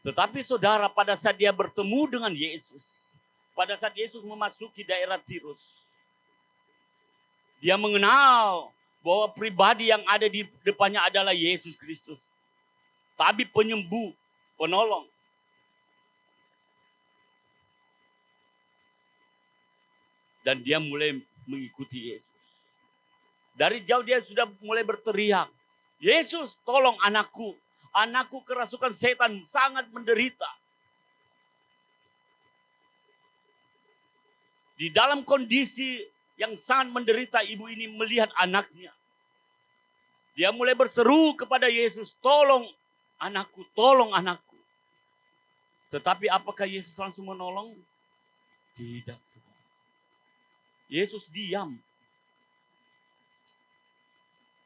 Tetapi saudara, pada saat dia bertemu dengan Yesus, pada saat Yesus memasuki daerah Tirus, dia mengenal bahwa pribadi yang ada di depannya adalah Yesus Kristus. Tapi penyembuh, penolong. Dan dia mulai mengikuti Yesus. Dari jauh dia sudah mulai berteriak, Yesus tolong anakku. Anakku kerasukan setan, sangat menderita. Di dalam kondisi yang sangat menderita, ibu ini melihat anaknya. Dia mulai berseru kepada Yesus, tolong anakku, tolong anakku. Tetapi apakah Yesus langsung menolong? Tidak. Yesus diam.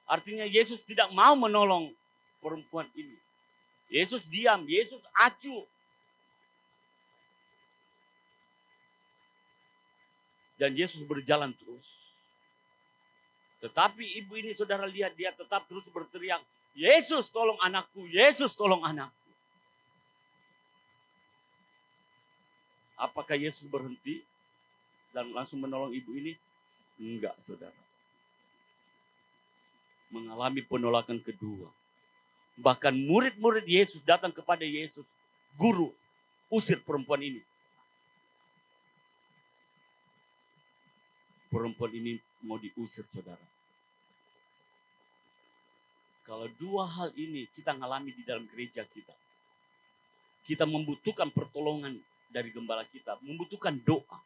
Artinya Yesus tidak mau menolong perempuan ini. Yesus diam, Yesus acuh. Dan Yesus berjalan terus. Tetapi ibu ini saudara lihat, dia tetap terus berteriak, Yesus tolong anakku, Yesus tolong anakku. Apakah Yesus berhenti dan langsung menolong ibu ini? Enggak, saudara. Mengalami penolakan kedua. Bahkan murid-murid Yesus datang kepada Yesus. Guru, usir perempuan ini. Perempuan ini mau diusir, saudara. Kalau dua hal ini kita ngalami di dalam gereja kita. Kita membutuhkan pertolongan dari gembala kita. Membutuhkan doa.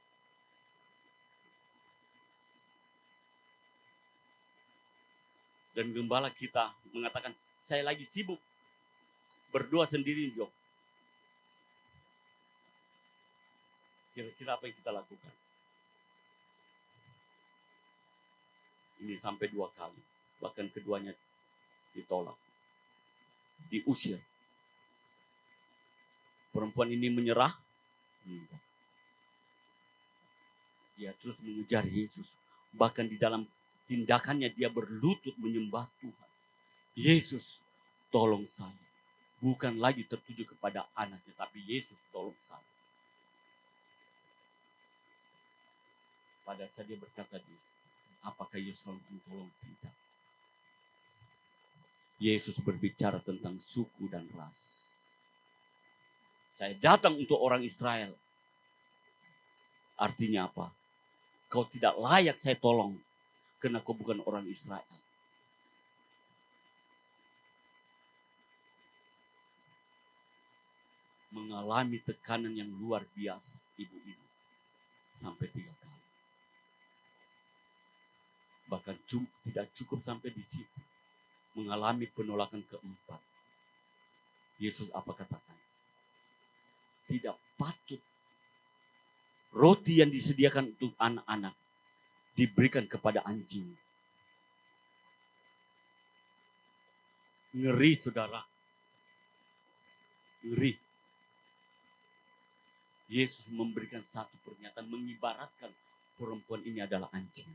Dan gembala kita mengatakan, saya lagi sibuk berdoa sendiri, Jo. Kira-kira apa yang kita lakukan? Ini sampai 2 kali. Bahkan keduanya ditolak. Diusir. Perempuan ini menyerah. Dia terus mengejar Yesus. Bahkan di dalam tindakannya dia berlutut menyembah Tuhan. Yesus, tolong saya. bukan lagi tertuju kepada anaknya, tapi Yesus tolong saya. Pada saat dia berkata, apakah Yesus selalu menolong? Tidak. Yesus berbicara tentang suku dan ras. Saya datang untuk orang Israel. Artinya apa? Kau tidak layak saya tolong, karena kau bukan orang Israel. Mengalami tekanan yang luar biasa ibu ini. Sampai 3 kali. Bahkan tidak cukup sampai di situ. Mengalami penolakan keempat. Yesus apa katakan? Tidak patut roti yang disediakan untuk anak-anak diberikan kepada anjing. Ngeri saudara. Ngeri. Yesus memberikan satu pernyataan mengibaratkan perempuan ini adalah anjing.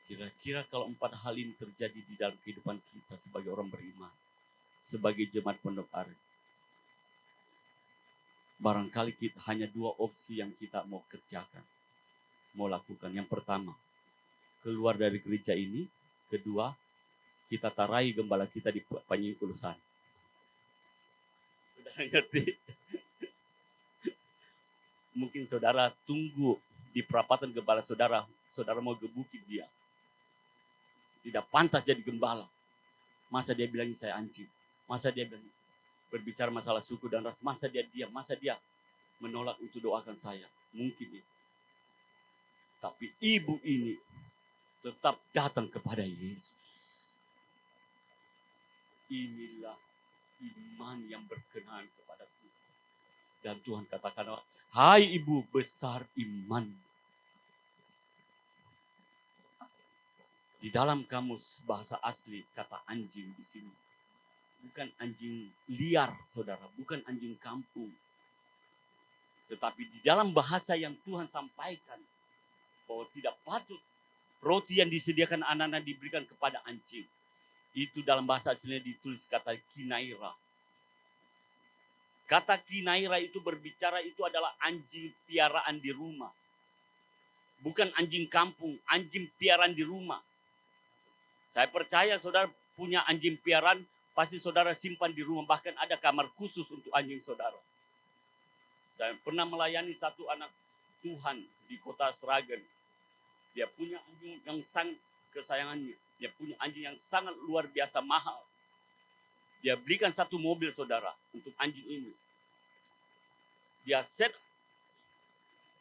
Kira-kira kalau 4 hal ini terjadi di dalam kehidupan kita sebagai orang beriman, sebagai jemaat Pondok Aren, barangkali kita hanya 2 opsi yang kita mau kerjakan, mau lakukan. Yang pertama, keluar dari gereja ini. Kedua, kita tarai gembala kita di Panjang Kulusan. Saudara ngerti? Mungkin saudara tunggu di perapatan gembala saudara mau gebukin dia. Tidak pantas jadi gembala. Masa dia bilang saya anjing? Masa dia bilang berbicara masalah suku dan ras? Masa dia diam? Masa dia menolak untuk doakan saya? Mungkin itu. Tapi ibu ini tetap datang kepada Yesus. Inilah iman yang berkenan kepada Tuhan. Dan Tuhan katakan, hai ibu besar iman. Di dalam kamus bahasa asli kata anjing di sini bukan anjing liar, saudara, bukan anjing kampung. Tetapi di dalam bahasa yang Tuhan sampaikan bahwa tidak patut roti yang disediakan anak-anak diberikan kepada anjing. Itu dalam bahasa aslinya ditulis kata kinaira. Kata kinaira itu berbicara itu adalah anjing piaraan di rumah. Bukan anjing kampung, anjing piaraan di rumah. Saya percaya saudara punya anjing piaraan, pasti saudara simpan di rumah. Bahkan ada kamar khusus untuk anjing saudara. Saya pernah melayani satu anak Tuhan di kota Sragen. Dia punya anjing yang sangat kesayangannya. Dia punya anjing yang sangat luar biasa mahal. Dia belikan 1 mobil saudara untuk anjing ini. Dia set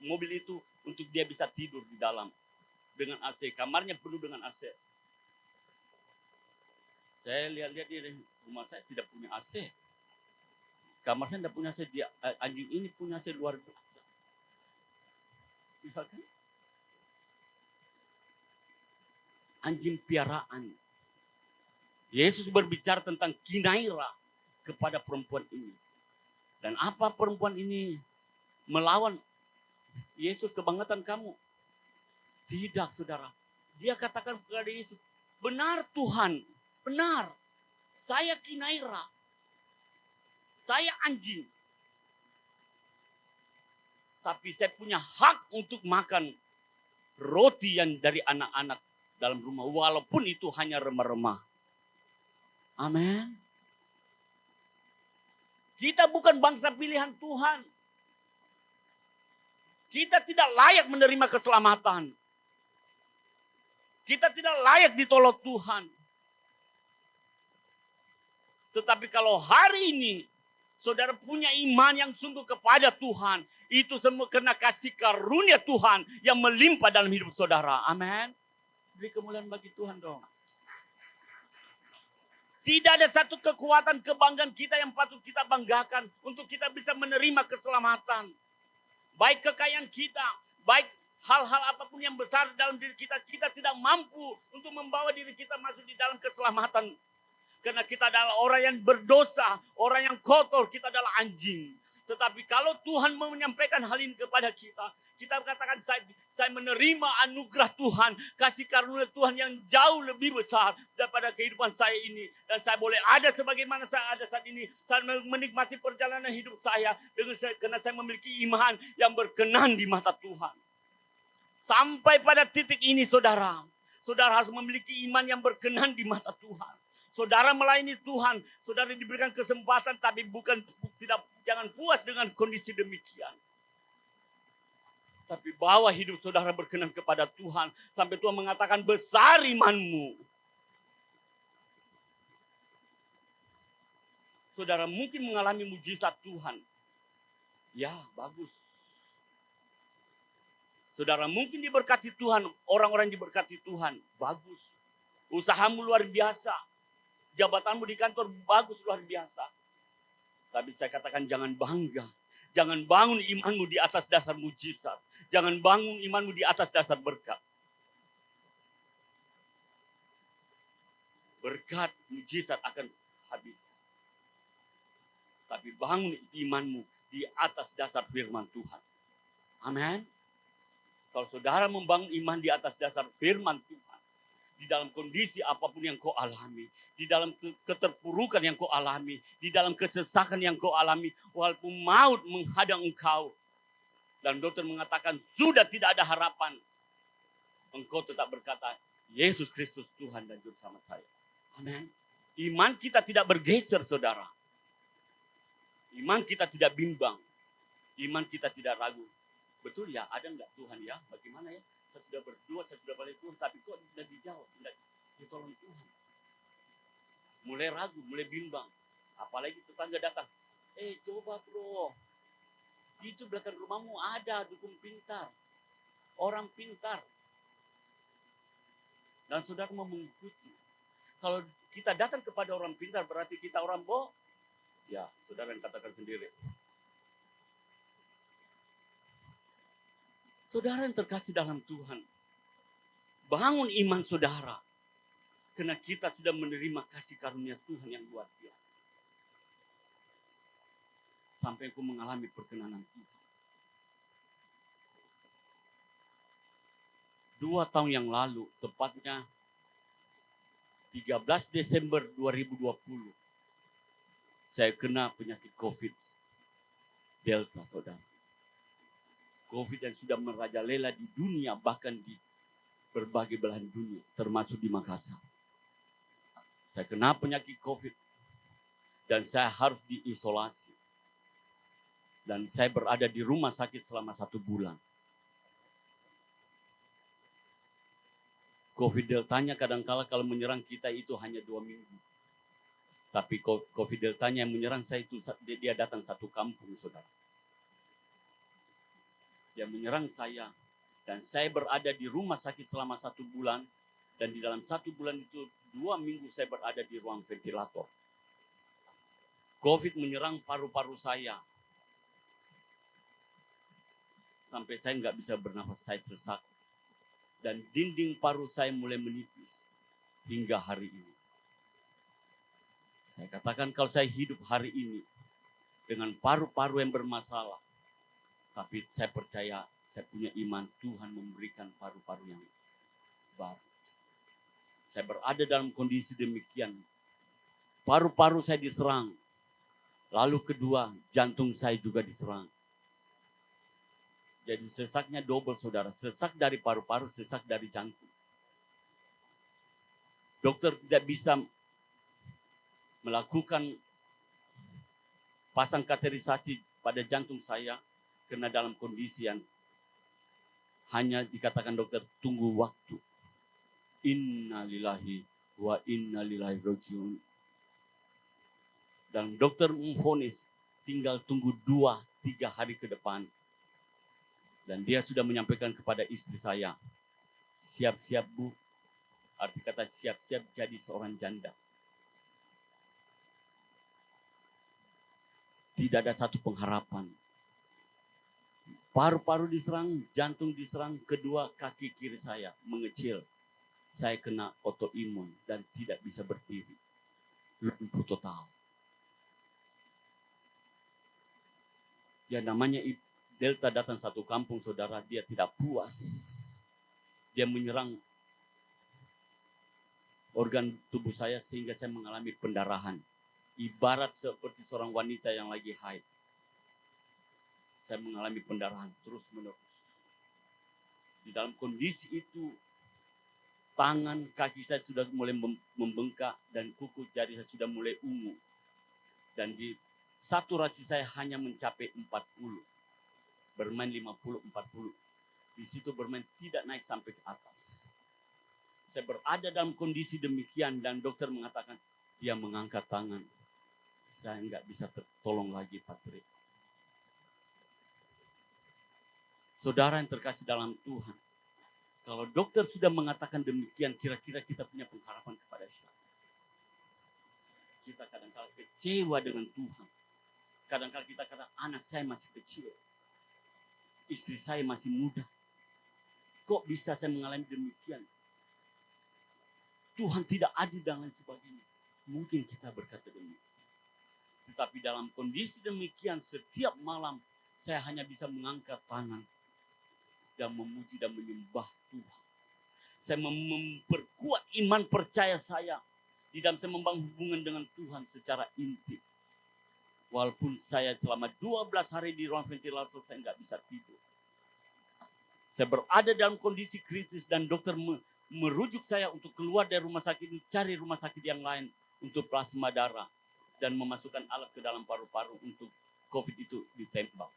mobil itu untuk dia bisa tidur di dalam. Dengan AC. Kamarnya penuh dengan AC. Saya lihat-lihat di rumah saya tidak punya AC. Kamar saya tidak punya AC. Dia, anjing ini punya AC luar biasa. Misalkan anjing piaraan. Yesus berbicara tentang kinaira kepada perempuan ini. Dan apa perempuan ini melawan Yesus kebanggaan kamu? Tidak, saudara. Dia katakan kepada Yesus, benar Tuhan, benar. Saya kinaira. Saya anjing. Tapi saya punya hak untuk makan roti yang dari anak-anak dalam rumah. Walaupun itu hanya remah-remah. Amin. Kita bukan bangsa pilihan Tuhan. Kita tidak layak menerima keselamatan. Kita tidak layak ditolong Tuhan. Tetapi kalau hari ini saudara punya iman yang sungguh kepada Tuhan, itu semua karena kasih karunia Tuhan yang melimpah dalam hidup saudara. Amin. Beri kemuliaan bagi Tuhan dong. Tidak ada satu kekuatan kebanggaan kita yang patut kita banggakan untuk kita bisa menerima keselamatan. Baik kekayaan kita, baik hal-hal apapun yang besar dalam diri kita, kita tidak mampu untuk membawa diri kita masuk di dalam keselamatan. Karena kita adalah orang yang berdosa, orang yang kotor, kita adalah anjing. Tetapi kalau Tuhan mau menyampaikan hal ini kepada kita, kita katakan saya menerima anugerah Tuhan, kasih karunia Tuhan yang jauh lebih besar daripada kehidupan saya ini. Dan saya boleh ada sebagaimana saya ada saat ini. Saya menikmati perjalanan hidup saya karena saya memiliki iman yang berkenan di mata Tuhan. Sampai pada titik ini saudara harus memiliki iman yang berkenan di mata Tuhan. Saudara melayani Tuhan, saudara diberikan kesempatan tapi jangan puas dengan kondisi demikian. Tapi bawa hidup saudara berkenan kepada Tuhan sampai Tuhan mengatakan besar imanmu. Saudara mungkin mengalami mujizat Tuhan. Ya, bagus. Saudara mungkin diberkati Tuhan, orang-orang diberkati Tuhan, bagus. Usahamu luar biasa. Jabatanmu di kantor bagus luar biasa. Tapi saya katakan jangan bangga. Jangan bangun imanmu di atas dasar mujizat. Jangan bangun imanmu di atas dasar berkat. Berkat, mujizat akan habis. Tapi bangun imanmu di atas dasar firman Tuhan. Amin. Kalau saudara membangun iman di atas dasar firman Tuhan, di dalam kondisi apapun yang kau alami, di dalam keterpurukan yang kau alami, di dalam kesesakan yang kau alami, walaupun maut menghadang engkau, dan dokter mengatakan sudah tidak ada harapan, engkau tetap berkata, Yesus Kristus Tuhan dan Juru Selamat saya. Amin. Iman kita tidak bergeser, saudara. Iman kita tidak bimbang. Iman kita tidak ragu. Betul ya, ada enggak Tuhan ya? Bagaimana ya? Saya sudah berdoa, saya sudah balik Tuhan, tapi kok tidak dijawab, tidak ditolong Tuhan. Mulai ragu, mulai bimbang. Apalagi tetangga datang, coba bro, itu belakang rumahmu ada dukun pintar, orang pintar. Dan saudara mau mengikuti. Kalau kita datang kepada orang pintar, berarti kita orang bohong. Ya, saudara yang katakan sendiri. Saudara yang terkasih dalam Tuhan, bangun iman saudara. Karena kita sudah menerima kasih karunia Tuhan yang luar biasa. Sampai aku mengalami perkenanan Tuhan. 2 tahun yang lalu, tepatnya 13 Desember 2020, saya kena penyakit COVID. Delta, saudara. COVID yang sudah merajalela di dunia, bahkan di berbagai belahan dunia, termasuk di Makassar. Saya kena penyakit COVID dan saya harus diisolasi. Dan saya berada di rumah sakit selama 1 bulan. COVID deltanya kadangkala kalau menyerang kita itu hanya 2 minggu. Tapi COVID deltanya yang menyerang saya itu, dia datang satu kampung, saudara. Dia menyerang saya dan saya berada di rumah sakit selama 1 bulan dan di dalam 1 bulan itu 2 minggu saya berada di ruang ventilator. COVID menyerang paru-paru saya sampai saya nggak bisa bernafas, saya sesak dan dinding paru saya mulai menipis hingga hari ini. Saya katakan kalau saya hidup hari ini dengan paru-paru yang bermasalah, tapi saya percaya, saya punya iman Tuhan memberikan paru-paru yang baru. Saya berada dalam kondisi demikian. Paru-paru saya diserang. Lalu kedua, jantung saya juga diserang. Jadi sesaknya double, saudara. Sesak dari paru-paru, sesak dari jantung. Dokter tidak bisa melakukan pasang kateterisasi pada jantung saya. Karena dalam kondisi yang hanya dikatakan dokter tunggu waktu. Innalillahi wa innalillahi rajiun. Dan dokter memvonis tinggal tunggu 2-3 hari ke depan. Dan dia sudah menyampaikan kepada istri saya, siap-siap bu, arti kata siap-siap jadi seorang janda. Tidak ada satu pengharapan. Paru-paru diserang, jantung diserang, kedua kaki kiri saya mengecil. Saya kena autoimun dan tidak bisa berdiri. Lumpuh total. Ya namanya Delta datang satu kampung, saudara, dia tidak puas. Dia menyerang organ tubuh saya sehingga saya mengalami pendarahan. Ibarat seperti seorang wanita yang lagi haid. Saya mengalami pendarahan terus-menerus. Di dalam kondisi itu, tangan, kaki saya sudah mulai membengkak dan kuku jari saya sudah mulai ungu. Dan di saturasi saya hanya mencapai 40. Bermain 50-40. Di situ bermain tidak naik sampai ke atas. Saya berada dalam kondisi demikian dan dokter mengatakan dia mengangkat tangan. Saya nggak bisa tertolong lagi, Patrick. Saudara yang terkasih dalam Tuhan, kalau dokter sudah mengatakan demikian, kira-kira kita punya pengharapan kepada siapa? Kita kadang-kadang kecewa dengan Tuhan. Kadang-kadang kita kata anak saya masih kecil. Istri saya masih muda. Kok bisa saya mengalami demikian? Tuhan tidak adil dan lain sebagainya. Mungkin kita berkata demikian. Tetapi dalam kondisi demikian, setiap malam saya hanya bisa mengangkat tangan dan memuji dan menyembah Tuhan. Saya memperkuat iman percaya saya di dalam saya membangun hubungan dengan Tuhan secara intim. Walaupun saya selama 12 hari di ruang ventilator, saya nggak bisa tidur. Saya berada dalam kondisi kritis dan dokter merujuk saya untuk keluar dari rumah sakit ini, cari rumah sakit yang lain untuk plasma darah dan memasukkan alat ke dalam paru-paru untuk COVID itu ditembak.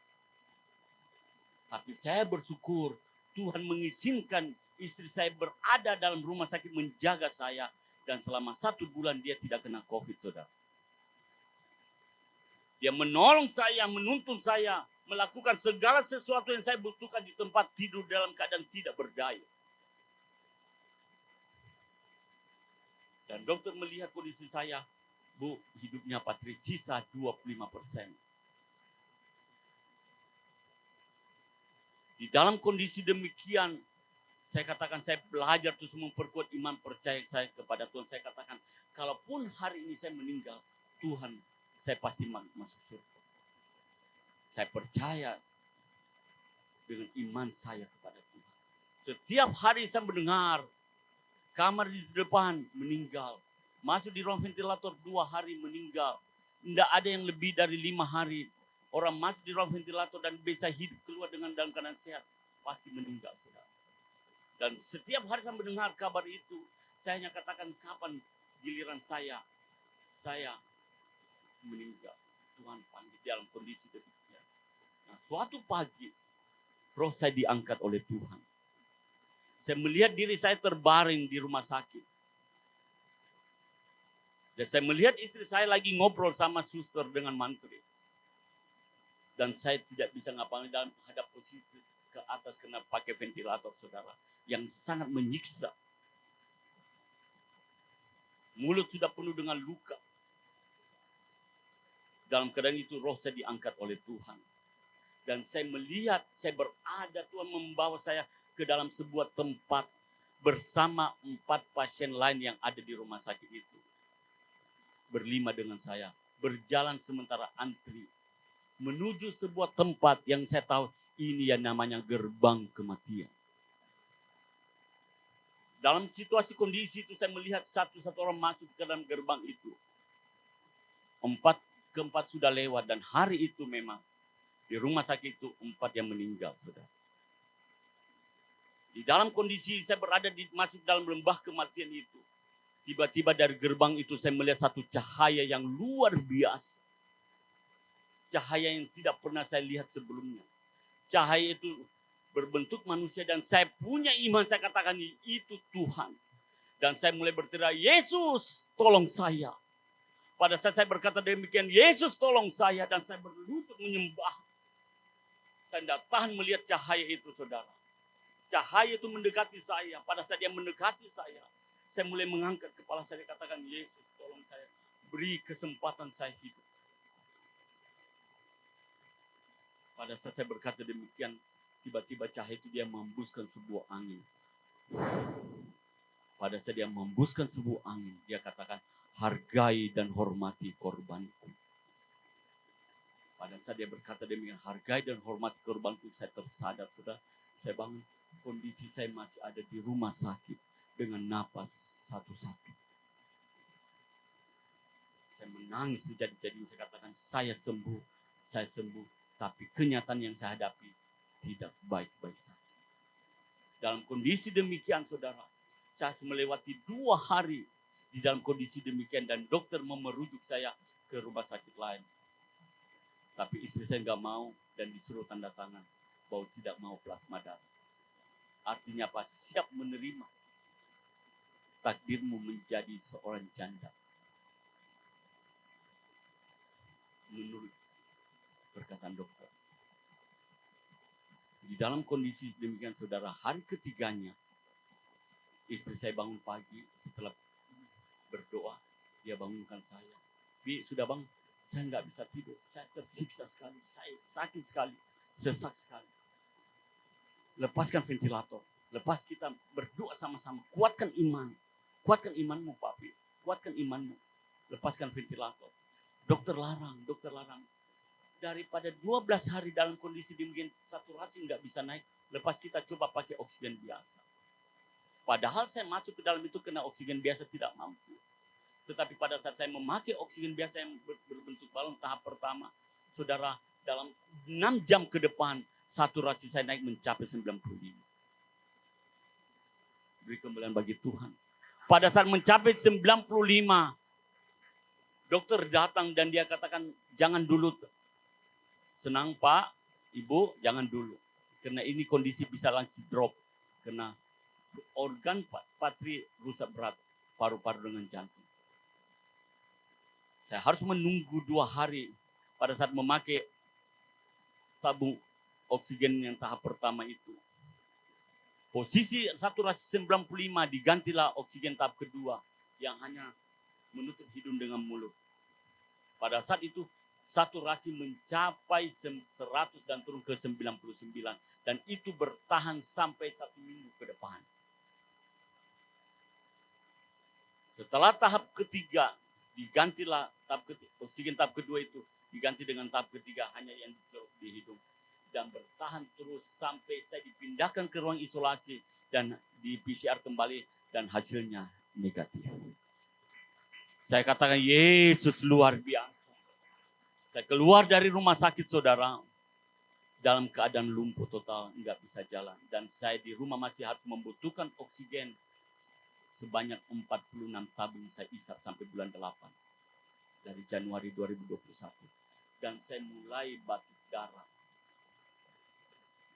Tapi saya bersyukur Tuhan mengizinkan istri saya berada dalam rumah sakit menjaga saya dan selama 1 bulan dia tidak kena COVID, saudara. Dia menolong saya, menuntun saya, melakukan segala sesuatu yang saya butuhkan di tempat tidur dalam keadaan tidak berdaya. Dan dokter melihat kondisi saya, Bu, hidupnya Patri sisa 25%. Di dalam kondisi demikian, saya katakan saya belajar terus memperkuat iman percaya saya kepada Tuhan. Saya katakan, kalaupun hari ini saya meninggal, Tuhan, saya pasti masuk surga. Saya percaya dengan iman saya kepada Tuhan. Setiap hari saya mendengar kamar di depan meninggal. Masuk di ruang ventilator 2 hari meninggal. Tidak ada yang lebih dari 5 hari. Orang masuk di ruang ventilator dan bisa hidup keluar dengan dalam keadaan sehat. Pasti meninggal, saudara. Dan setiap hari saya mendengar kabar itu. Saya hanya katakan kapan giliran saya meninggal. Tuhan panggil dalam kondisi demikian. Nah, suatu pagi roh saya diangkat oleh Tuhan. Saya melihat diri saya terbaring di rumah sakit. Dan saya melihat istri saya lagi ngobrol sama suster dengan mantri. Dan saya tidak bisa ngapain dalam hadap posisi ke atas kena pakai ventilator, saudara. Yang sangat menyiksa. Mulut sudah penuh dengan luka. Dalam keadaan itu roh saya diangkat oleh Tuhan. Dan saya melihat, saya berada, Tuhan membawa saya ke dalam sebuah tempat bersama 4 pasien lain yang ada di rumah sakit itu. Berlima dengan saya, berjalan sementara antri. Menuju sebuah tempat yang saya tahu ini yang namanya gerbang kematian. Dalam situasi kondisi itu saya melihat satu-satu orang masuk ke dalam gerbang itu. 4 sudah lewat dan hari itu memang di rumah sakit itu 4 yang meninggal, saudara. Di dalam kondisi saya berada masuk dalam lembah kematian itu. Tiba-tiba dari gerbang itu saya melihat satu cahaya yang luar biasa. Cahaya yang tidak pernah saya lihat sebelumnya. Cahaya itu berbentuk manusia dan saya punya iman, saya katakan itu Tuhan. Dan saya mulai berteriak, Yesus tolong saya. Pada saat saya berkata demikian, Yesus tolong saya, dan saya berlutut menyembah. Saya tidak tahan melihat cahaya itu, saudara. Cahaya itu mendekati saya. Pada saat dia mendekati saya mulai mengangkat kepala saya, katakan, Yesus tolong saya. Beri kesempatan saya hidup. Pada saat saya berkata demikian, tiba-tiba cahaya itu dia membuskan sebuah angin. Pada saat dia membuskan sebuah angin, dia katakan, hargai dan hormati korbanku. Pada saat dia berkata demikian, hargai dan hormati korbanku, saya tersadar, saudara. Saya bangun, kondisi saya masih ada di rumah sakit dengan napas satu-satu. Saya menangis sejadi-jadinya, saya katakan saya sembuh, tapi kenyataan yang saya hadapi tidak baik-baik saja. Dalam kondisi demikian, saudara, saya melewati 2 hari di dalam kondisi demikian dan dokter merujuk saya ke rumah sakit lain. Tapi istri saya nggak mau dan disuruh tanda tangan bahwa tidak mau plasma darah. Artinya apa? Siap menerima takdirmu menjadi seorang janda. Menurut perkataan dokter. Di dalam kondisi demikian, saudara, hari ketiganya istri saya bangun pagi setelah berdoa, dia bangunkan saya. Bi, sudah bang, saya nggak bisa tidur, saya tersiksa sekali, saya sakit sekali, sesak sekali. Lepaskan ventilator, lepas kita berdoa sama-sama, kuatkan imanmu Pak Bi, kuatkan imanmu, lepaskan ventilator. Dokter larang. Daripada 12 hari dalam kondisi demikian, saturasi nggak bisa naik, lepas kita coba pakai oksigen biasa. Padahal saya masuk ke dalam itu kena oksigen biasa tidak mampu. Tetapi pada saat saya memakai oksigen biasa yang berbentuk balon tahap pertama, saudara, dalam 6 jam ke depan, saturasi saya naik mencapai 95. Beri kemuliaan bagi Tuhan. Pada saat mencapai 95, dokter datang dan dia katakan, jangan dulu. Senang Pak, Ibu, jangan dulu. Karena ini kondisi bisa langsung drop. Karena organ patri rusak berat, paru-paru dengan jantung. Saya harus menunggu 2 hari pada saat memakai tabung oksigen yang tahap pertama itu. Posisi saturasi 95 digantilah oksigen tahap kedua yang hanya menutup hidung dengan mulut. Pada saat itu saturasi mencapai 100 dan turun ke 99 dan itu bertahan sampai 1 minggu ke depan. Setelah tahap ketiga digantilah oksigen tahap kedua itu diganti dengan tahap ketiga hanya yang di hidung dan bertahan terus sampai saya dipindahkan ke ruang isolasi dan di PCR kembali dan hasilnya negatif. Saya katakan Yesus luar biasa. Saya keluar dari rumah sakit, saudara, dalam keadaan lumpuh total, nggak bisa jalan. Dan saya di rumah masih harus membutuhkan oksigen sebanyak 46 tabung saya isap sampai bulan 8. Dari Januari 2021. Dan saya mulai batuk darah.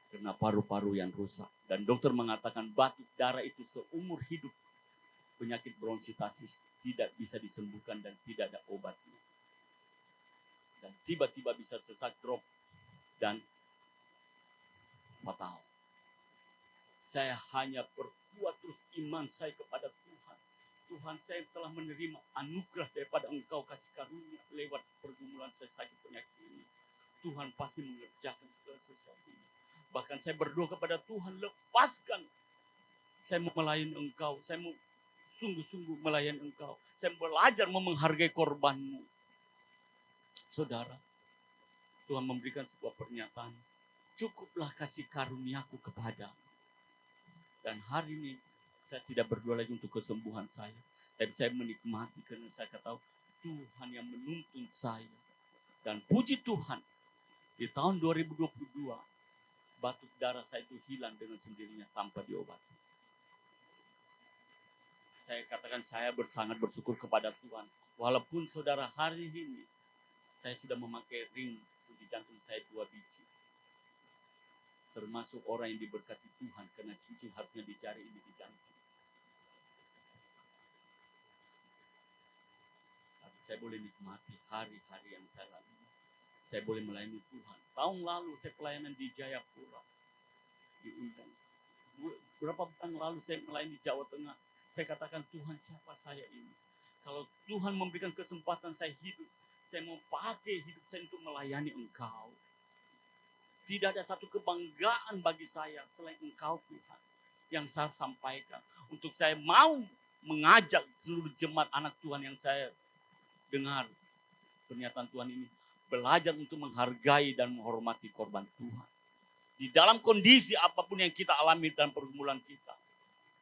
Karena paru-paru yang rusak. Dan dokter mengatakan batuk darah itu seumur hidup. Penyakit bronchititis tidak bisa disembuhkan dan tidak ada obatnya. Dan tiba-tiba bisa sesak drop dan fatal. Saya hanya perkuat terus iman saya kepada Tuhan. Tuhan, saya telah menerima anugerah daripada Engkau kasih karunia lewat pergumulan saya sakit penyakit ini. Tuhan pasti mengerjakan segala sesuatu ini. Bahkan saya berdoa kepada Tuhan, lepaskan. Saya mau melayani Engkau, saya mau sungguh-sungguh melayani Engkau. Saya belajar menghargai korbanmu. Saudara, Tuhan memberikan sebuah pernyataan. Cukuplah kasih karuniaku kepadamu. Dan hari ini saya tidak berdoa lagi untuk kesembuhan saya. Tapi saya menikmati karena saya tahu Tuhan yang menuntun saya. Dan puji Tuhan, di tahun 2022, batuk darah saya itu hilang dengan sendirinya tanpa diobati. Saya katakan saya sangat bersyukur kepada Tuhan. Walaupun saudara hari ini, saya sudah memakai ring di jantung saya 2 biji. Termasuk orang yang diberkati Tuhan karena cincin harusnya dicari ini di jantung. Tapi saya boleh nikmati hari-hari yang saya lalui. Saya boleh melayani Tuhan. Tahun lalu saya pelayanan di Jayapura. Diundang. Berapa bulan lalu saya melayani di Jawa Tengah. Saya katakan Tuhan siapa saya ini. Kalau Tuhan memberikan kesempatan saya hidup. Saya mau pakai hidup saya untuk melayani Engkau. Tidak ada satu kebanggaan bagi saya selain Engkau Tuhan. Yang saya sampaikan. Untuk saya mau mengajak seluruh jemaat anak Tuhan yang saya dengar. Pernyataan Tuhan ini. belajar untuk menghargai dan menghormati korban Tuhan. Di dalam kondisi apapun yang kita alami dalam pergumulan kita.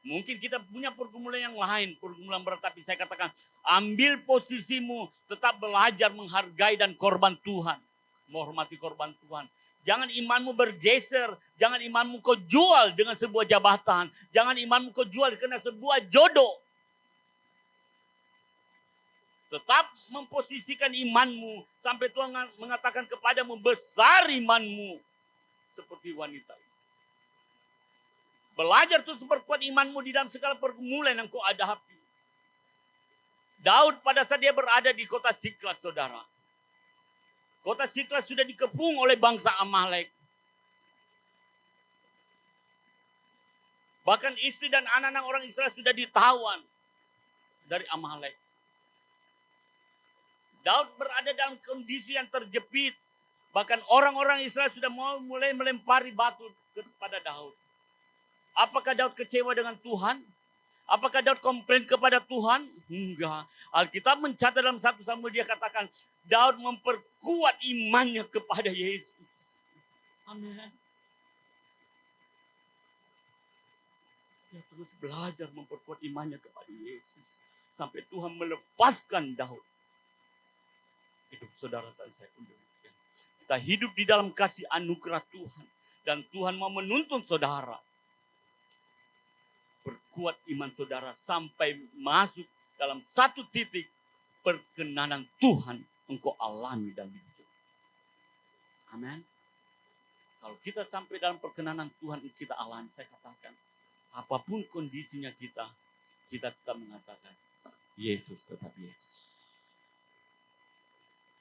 Mungkin kita punya pergumulan yang lain, pergumulan berat, tapi saya katakan, ambil posisimu, tetap belajar menghargai dan korban Tuhan. Menghormati korban Tuhan. Jangan imanmu bergeser, jangan imanmu kau jual dengan sebuah jabatan, jangan imanmu kau jual karena sebuah jodoh. Tetap memposisikan imanmu sampai Tuhan mengatakan kepadamu, besar imanmu seperti wanita. Belajar terus memperkuat imanmu di dalam segala pergumulan yang kau hadapi. Daud pada saat dia berada di kota Siklag, saudara. Kota Siklag sudah dikepung oleh bangsa Amalek. Bahkan istri dan anak-anak orang Israel sudah ditawan dari Amalek. Daud berada dalam kondisi yang terjepit. Bahkan orang-orang Israel sudah mulai melempari batu kepada Daud. Apakah Daud kecewa dengan Tuhan? Apakah Daud komplain kepada Tuhan? Enggak. Alkitab mencatat dalam 1 Samuel, dia katakan Daud memperkuat imannya kepada Yesus. Amin. Dia terus belajar memperkuat imannya kepada Yesus. Sampai Tuhan melepaskan Daud. Hidup saudara saya pun demikian. Kita hidup di dalam kasih anugerah Tuhan. Dan Tuhan mau menuntun saudara. Perkuat iman saudara sampai masuk dalam satu titik perkenanan Tuhan engkau alami dalam hidup. Amin. Kalau kita sampai dalam perkenanan Tuhan kita alami, saya katakan, apapun kondisinya kita tetap mengatakan, Yesus tetap Yesus.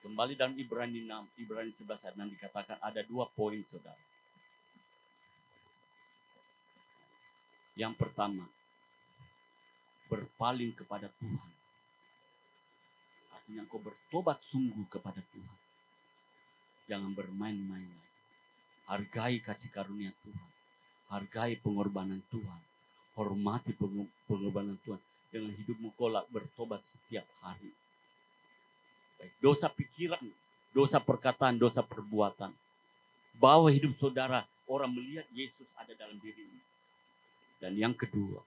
Kembali dalam Ibrani 11 ayat 6 dikatakan ada 2 poin saudara. Yang pertama, berpaling kepada Tuhan. Artinya engkau bertobat sungguh kepada Tuhan. Jangan bermain-main lagi. Hargai kasih karunia Tuhan. Hargai pengorbanan Tuhan. Hormati pengorbanan Tuhan. Dengan hidupmu kau bertobat setiap hari. Baik dosa pikiran, dosa perkataan, dosa perbuatan. Bawa hidup saudara, orang melihat Yesus ada dalam dirimu. Dan yang kedua,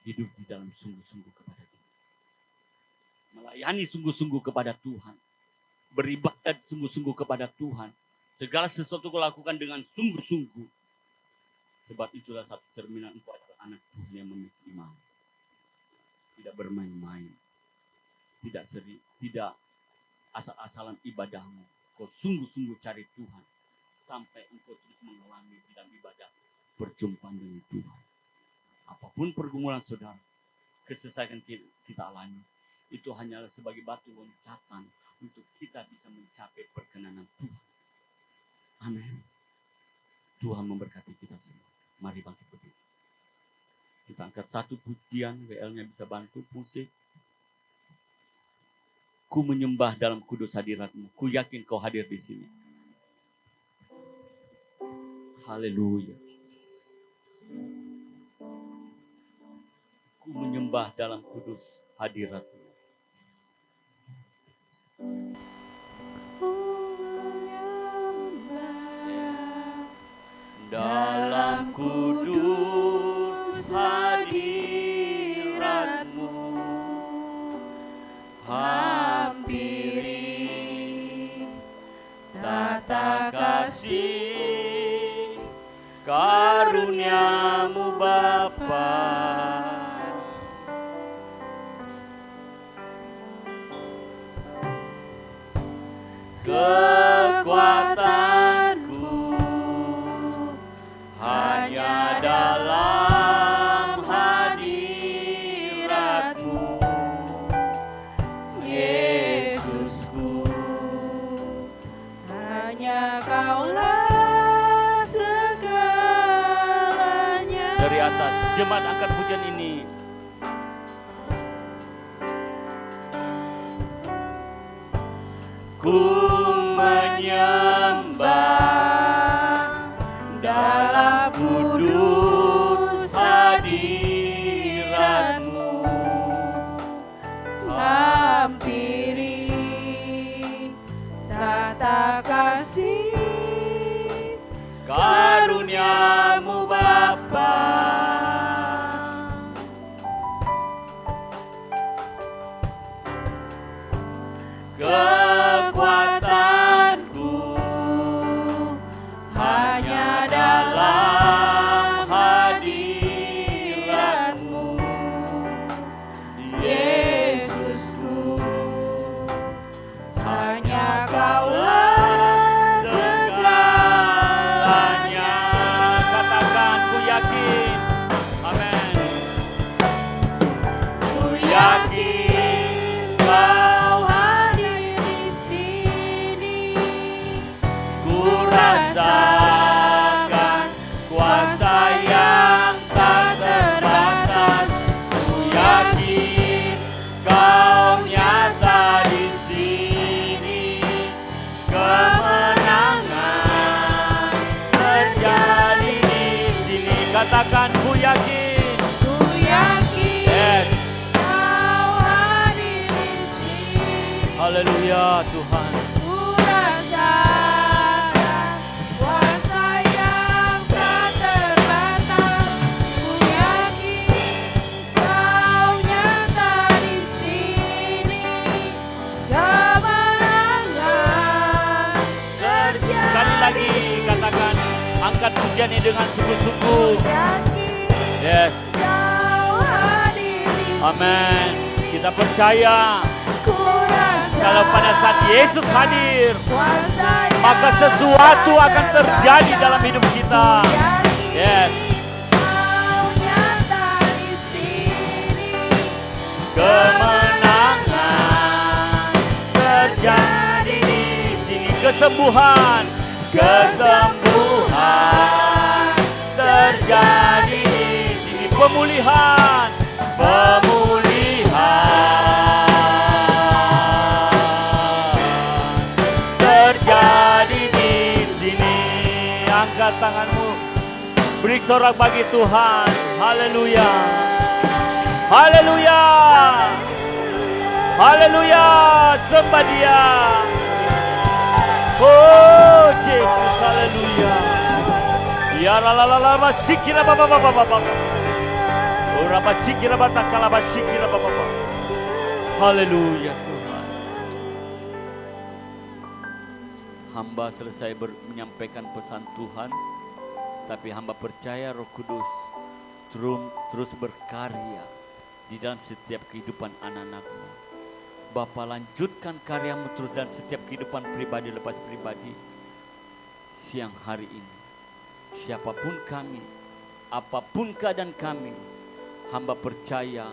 hidup di dalam sungguh-sungguh kepada Tuhan. Melayani sungguh-sungguh kepada Tuhan. Beribadah sungguh-sungguh kepada Tuhan. Segala sesuatu kau lakukan dengan sungguh-sungguh. Sebab itulah satu cerminan engkau adalah anak Tuhan yang memiliki iman. Tidak bermain-main. Tidak asal-asalan ibadahmu. Kau sungguh-sungguh cari Tuhan. Sampai engkau terus mengalami di dalam ibadah. Berjumpa dengan Tuhan. Apapun pergumulan saudara, kesesakan kita alami, itu hanyalah sebagai batu loncatan untuk kita bisa mencapai perkenanan Tuhan. Amin. Tuhan memberkati kita semua. Mari bangkit berdiri. Kita angkat satu pujian, WL-nya bisa bantu musik. Ku menyembah dalam kudus hadirat-Mu. Ku yakin Kau hadir di sini. Haleluya. Ku menyembah dalam kudus hadirat-Mu. Dalam kudus hadirat-Mu, hampiri tata kasih karunia-Mu Bapa. Kekuatanku hanya dalam hadirat-Mu, Yesusku. Hanya Kaulah segalanya. Dari atas, jemaat angkat pujian ini. Ku menyembah dalam kudus hadirat-Mu, Hampiri Katakan ku yakin. Ku yakin Yes. Kau hadir di sini. Haleluya Tuhan. Ku rasakan kuasa yang tak terbatas. Ku yakin Kau nyata di sini. Kemenangan terjadi. Sekali lagi katakan, angkat pujian ini dengan sungguh-sungguh. Yakin Yes. Kau hadir di Amin. sini. Kita percaya Ku rasakan kalau pada saat Yesus hadir, kuasa yang maka sesuatu akan tak terjadi terbatas. dalam hidup kita. Yakin Yes. Kau nyata di sini. Kemenangan terjadi di sini. Kesembuhan, kesembuhan terjadi di sini. Pemulihan, pemulihan terjadi di sini. Angkat tanganmu, beri sorak bagi Tuhan. Haleluya. Haleluya. Haleluya. Sembah Dia. Oh Yesus, haleluya. Ya la la la la basikira baba baba baba. Ora basikira batakala basikira baba baba. Haleluya Tuhan. Hamba selesai menyampaikan pesan Tuhan, tapi hamba percaya Roh Kudus terus berkarya di dalam setiap kehidupan anak-anakmu. Bapa, lanjutkan karyamu terus dalam setiap kehidupan pribadi lepas pribadi. Siang hari ini, siapapun kami, apapun keadaan kami, hamba percaya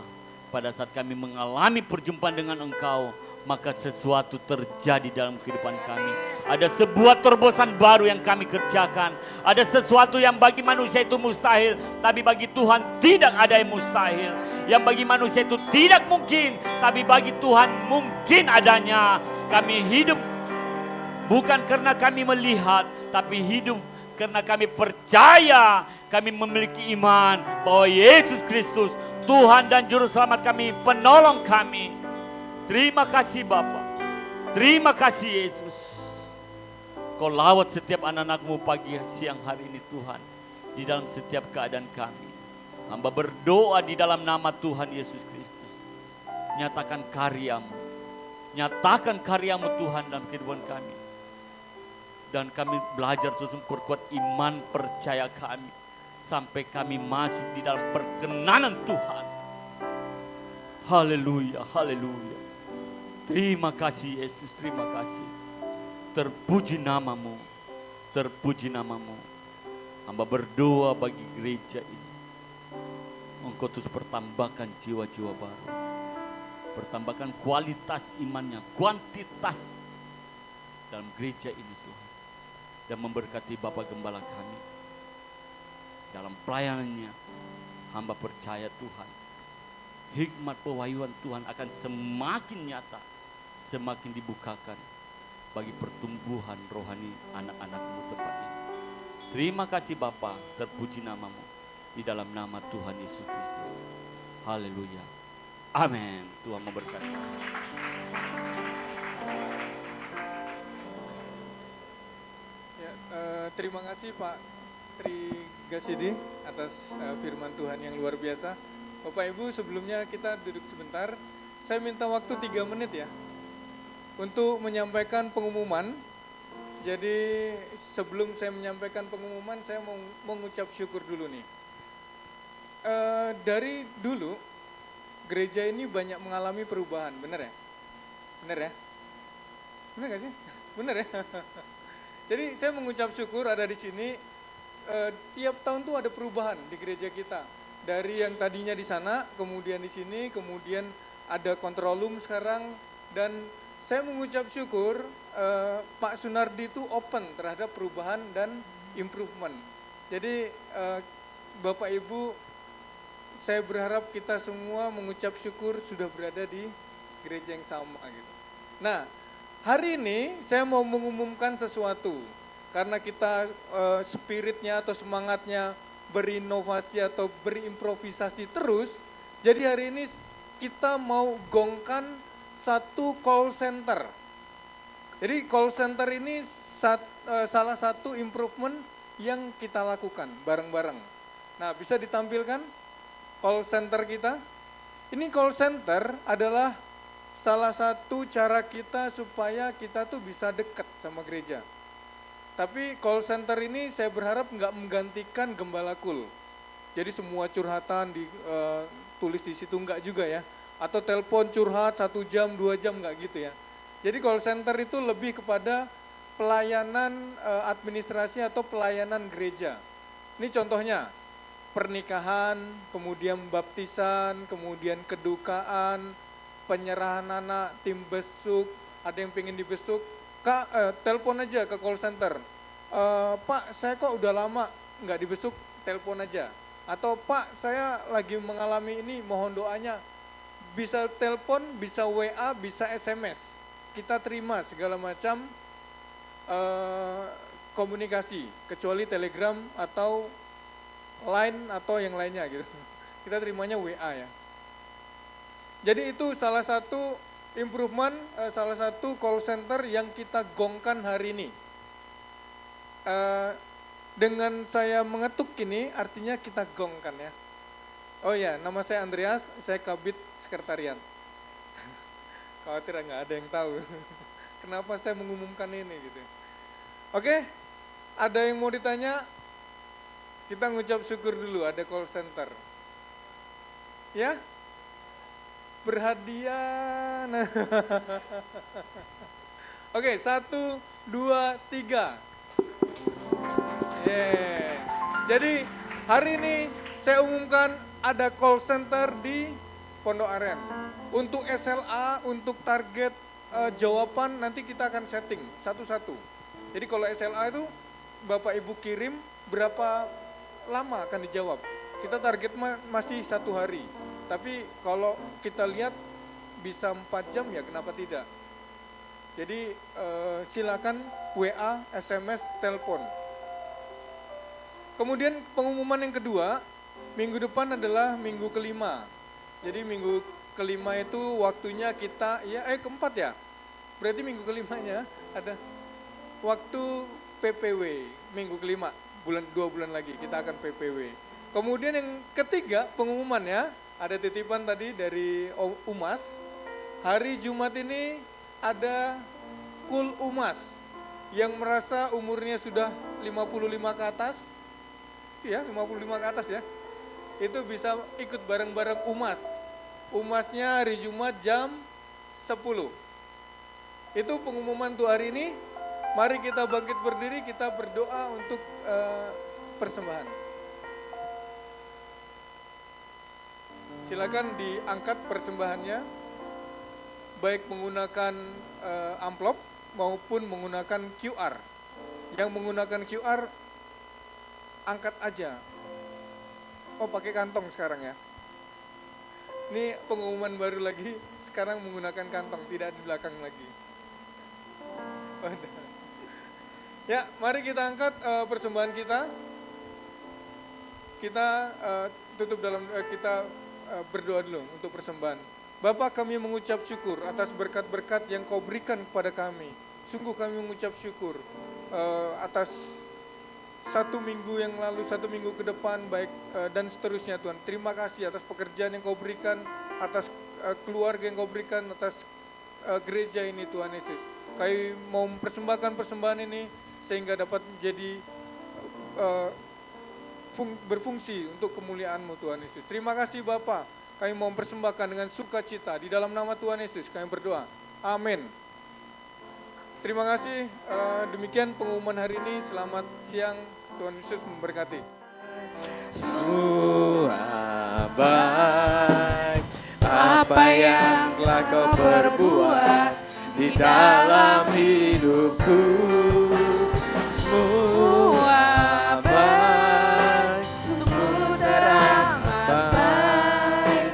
pada saat kami mengalami perjumpaan dengan Engkau, maka sesuatu terjadi dalam kehidupan kami. Ada sebuah terobosan baru yang kami kerjakan. Ada sesuatu yang bagi manusia itu mustahil, tapi bagi Tuhan tidak ada yang mustahil. Yang bagi manusia itu tidak mungkin, tapi bagi Tuhan mungkin adanya. Kami hidup bukan karena kami melihat, tapi hidup karena kami percaya. Kami memiliki iman bahwa Yesus Kristus, Tuhan dan Juru Selamat kami, penolong kami. Terima kasih Bapa. Terima kasih Yesus. Kau lawat setiap anak-anakmu pagi siang hari ini Tuhan. Di dalam setiap keadaan kami. Hamba berdoa di dalam nama Tuhan Yesus Kristus. Nyatakan karyamu. Nyatakan karyamu Tuhan dalam kehidupan kami. Dan kami belajar terus memperkuat iman percaya kami. Sampai kami masuk di dalam perkenanan Tuhan. Haleluya, haleluya. Terima kasih Yesus, terima kasih. Terpuji namamu, terpuji namamu. Hamba berdoa bagi gereja ini. Engkau terus pertambahkan jiwa-jiwa baru. Pertambahkan kualitas imannya, kuantitas dalam gereja ini Tuhan. Dan memberkati Bapak Gembala kami. Dalam pelayanannya, hamba percaya Tuhan. Hikmat pewahyuan Tuhan akan semakin nyata, semakin dibukakan bagi pertumbuhan rohani anak-anakmu tempat ini. Terima kasih Bapa, terpuji namamu di dalam nama Tuhan Yesus Kristus. Haleluya. Amin. Tuhan memberkati. Ya, terima kasih Pak Tri Gasidi atas firman Tuhan yang luar biasa. Bapak Ibu, sebelumnya kita duduk sebentar. Saya minta waktu 3 menit ya untuk menyampaikan pengumuman. Jadi sebelum saya menyampaikan pengumuman, saya mau mengucap syukur dulu nih. Dari dulu gereja ini banyak mengalami perubahan, benar ya? Benar ya? Benar gak sih? Benar ya? Jadi saya mengucap syukur ada di sini. Tiap tahun tuh ada perubahan di gereja kita. Dari yang tadinya di sana, kemudian di sini, kemudian ada control room sekarang. Dan saya mengucap syukur Pak Sunardi itu open terhadap perubahan dan improvement. Jadi Bapak Ibu, saya berharap kita semua mengucap syukur sudah berada di gereja yang sama gitu. Nah, hari ini saya mau mengumumkan sesuatu. Karena kita spiritnya atau semangatnya berinovasi atau berimprovisasi terus. Jadi hari ini kita mau gongkan satu call center. Jadi call center ini salah satu improvement yang kita lakukan bareng-bareng. Nah, bisa ditampilkan call center kita. Ini call center adalah salah satu cara kita supaya kita tuh bisa dekat sama gereja. Tapi call center ini saya berharap nggak menggantikan gembala kul. Jadi semua curhatan tulis di situ nggak juga ya. Atau telepon curhat 1 jam, 2 jam nggak gitu ya. Jadi call center itu lebih kepada pelayanan administrasi atau pelayanan gereja. Ini contohnya, pernikahan, kemudian baptisan, kemudian kedukaan, penyerahan anak, tim besuk, ada yang pengen dibesuk, Kak, telepon aja ke call center. Pak, saya kok udah lama nggak dibesuk, telepon aja. Atau Pak, saya lagi mengalami ini, mohon doanya. Bisa telepon, bisa WA, bisa SMS. Kita terima segala macam komunikasi, kecuali Telegram atau Line atau yang lainnya gitu. Kita terimanya WA ya. Jadi itu salah satu improvement, salah satu call center yang kita gongkan hari ini. Dengan saya mengetuk ini artinya kita gongkan ya. Oh ya, nama saya Andreas, saya Kabid Sekretariat. Khawatir nggak ada yang tahu. Kenapa saya mengumumkan ini gitu. Oke, ada yang mau ditanya? Kita ngucap syukur dulu ada call center. Ya? Berhadiah. Nah. Oke, 1, 2, 3. Yeah. Jadi hari ini saya umumkan ada call center di Pondok Aren. Untuk SLA, untuk target jawaban nanti kita akan setting satu-satu. Jadi kalau SLA itu Bapak Ibu kirim berapa lama akan dijawab. Kita target masih 1 hari. Tapi kalau kita lihat bisa 4 jam ya kenapa tidak. Jadi silakan WA, SMS, telepon. Kemudian pengumuman yang kedua, minggu depan adalah minggu kelima. Jadi minggu kelima itu waktunya kita, keempat ya. Berarti minggu kelimanya ada waktu PPW, minggu kelima, 2 bulan lagi kita akan PPW. Kemudian yang ketiga pengumuman ya, ada titipan tadi dari Umas. Hari Jumat ini ada Kul Umas yang merasa umurnya sudah 55 ke atas. Itu ya, 55 ke atas ya. Itu bisa ikut bareng-bareng Umas. Umasnya hari Jumat jam 10. Itu pengumuman untuk hari ini. Mari kita bangkit berdiri, kita berdoa untuk persembahan. Silakan diangkat persembahannya, baik menggunakan amplop maupun menggunakan QR. Yang menggunakan QR, angkat aja. Oh, pakai kantong sekarang ya. Ini pengumuman baru lagi, sekarang menggunakan kantong, tidak di belakang lagi. Ya, mari kita angkat persembahan kita. Kita tutup dalam kita berdoa dulu untuk persembahan. Bapak, kami mengucap syukur atas berkat-berkat yang Kau berikan kepada kami. Sungguh kami mengucap syukur atas 1 minggu yang lalu, 1 minggu ke depan, baik dan seterusnya Tuhan. Terima kasih atas pekerjaan yang Kau berikan, atas keluarga yang Kau berikan, atas gereja ini Tuhan Yesus. Kami mau mempersembahkan persembahan ini sehingga dapat menjadi berfungsi untuk kemuliaan-Mu Tuhan Yesus. Terima kasih Bapa, kami mau mempersembahkan dengan sukacita. Di dalam nama Tuhan Yesus kami berdoa. Amin. Terima kasih, demikian pengumuman hari ini. Selamat siang, Tuhan Yesus memberkati. Semua baik apa yang telah Kau perbuat di dalam hidupku. Semua baik, sungguh teramat baik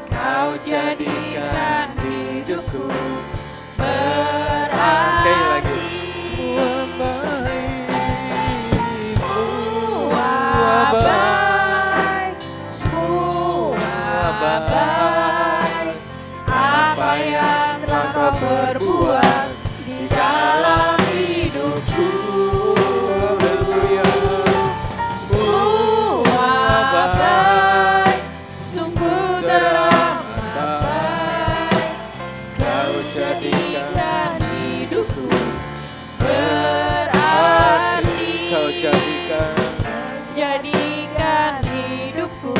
Kau jadikan hidupku. Sekali lagi, semua baik, semua baik. jadikan hidupku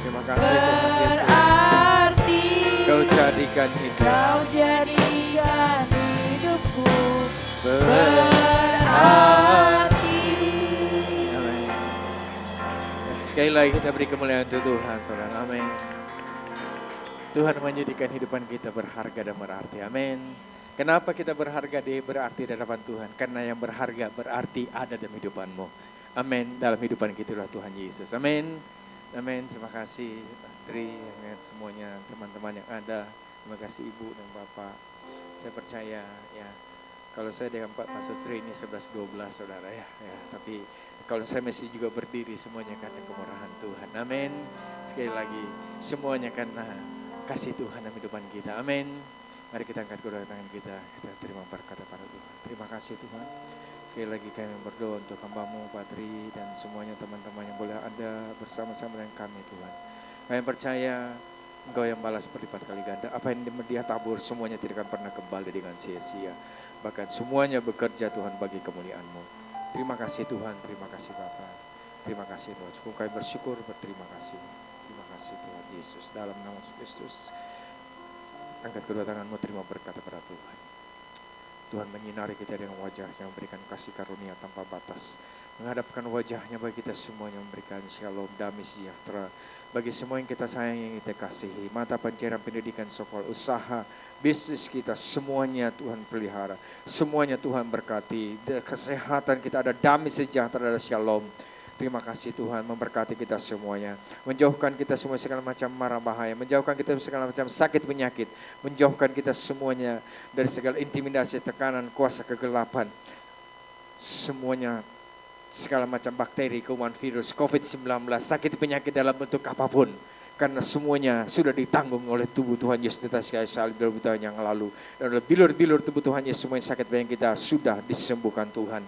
Terima kasih Tuhan Yesus. berarti. Kau jadikan hidup Kau jadikan hidupku berarti. Amin. Sekali lagi kita beri kemuliaan untuk Tuhan, saudara. Amin. Tuhan menjadikan kehidupan kita berharga dan berarti. Amin. Kenapa kita berharga berarti di hadapan Tuhan? Karena yang berharga berarti ada dalam kehidupanmu. Amin. Dalam kehidupan kita adalah Tuhan Yesus. Amin. Amin. Terima kasih Astri, semuanya teman-teman yang ada. Terima kasih Ibu dan Bapak. Saya percaya ya, kalau saya dengan Pak Pastor Sri ini 11-12 saudara ya. Tapi kalau saya masih juga berdiri semuanya karena kemurahan Tuhan. Amin. Sekali lagi semuanya karena kasih Tuhan dalam kehidupan kita. Amin. Mari kita angkat kedua tangan kita. Kita terima berkat pada Tuhan. Terima kasih Tuhan. Sekali lagi kami berdoa untuk hamba-Mu Patri dan semuanya teman-teman yang boleh ada bersama-sama dengan kami Tuhan. Kami percaya Engkau yang balas berlipat kali ganda. Apa yang dia tabur semuanya tidak akan pernah kembali dengan sia-sia. Bahkan semuanya bekerja Tuhan bagi kemuliaan-Mu. Terima kasih Tuhan, terima kasih Bapa. Terima kasih Tuhan. Cukup kami bersyukur, berterima kasih. Terima kasih Tuhan Yesus. Dalam nama Kristus, angkat kedua tanganmu, terima berkat kepada Tuhan. Tuhan menyinari kita dengan wajahnya, memberikan kasih karunia tanpa batas. Menghadapkan wajahnya bagi kita semuanya, memberikan shalom, damai sejahtera. Bagi semua yang kita sayang, yang kita kasihi. Mata pencarian pendidikan, sekolah, usaha, bisnis kita, semuanya Tuhan pelihara. Semuanya Tuhan berkati. Kesehatan kita ada damai sejahtera, ada shalom. Terima kasih Tuhan memberkati kita semuanya. Menjauhkan kita semua segala macam mara bahaya. Menjauhkan kita segala macam sakit penyakit. Menjauhkan kita semuanya dari segala intimidasi, tekanan, kuasa kegelapan. Semuanya segala macam bakteri, kuman, virus, COVID-19, sakit penyakit dalam bentuk apapun. Karena semuanya sudah ditanggung oleh tubuh Tuhan Yesus di atas kayu salib 2000 tahun yang lalu. Dan oleh bilur-bilur tubuh Tuhan Yesus semua yang sakit penyakit kita sudah disembuhkan Tuhan.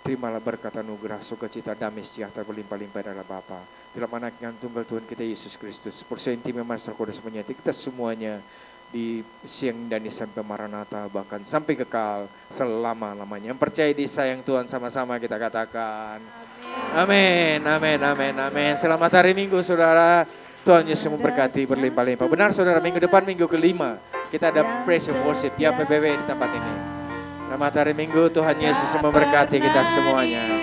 Terimalah berkat anugerah, sukacita, damai sejahtera berlimpah-limpah adalah Bapa. Dalam anak yang tunggal Tuhan kita Yesus Kristus. Persekutuan intim yang Maha Kudus menyertai kita semuanya di siang dan di sampai Maranatha, bahkan sampai kekal selama-lamanya. Yang percaya disayang Tuhan sama-sama kita katakan. Amin, amin, amin, amin. Selamat hari Minggu saudara. Tuhan Yesus memberkati berlimpah-limpah. Benar saudara, minggu depan minggu kelima kita ada praise and worship ya PPW di tempat ini. Selamat hari Minggu, Tuhan Yesus memberkati kita semuanya.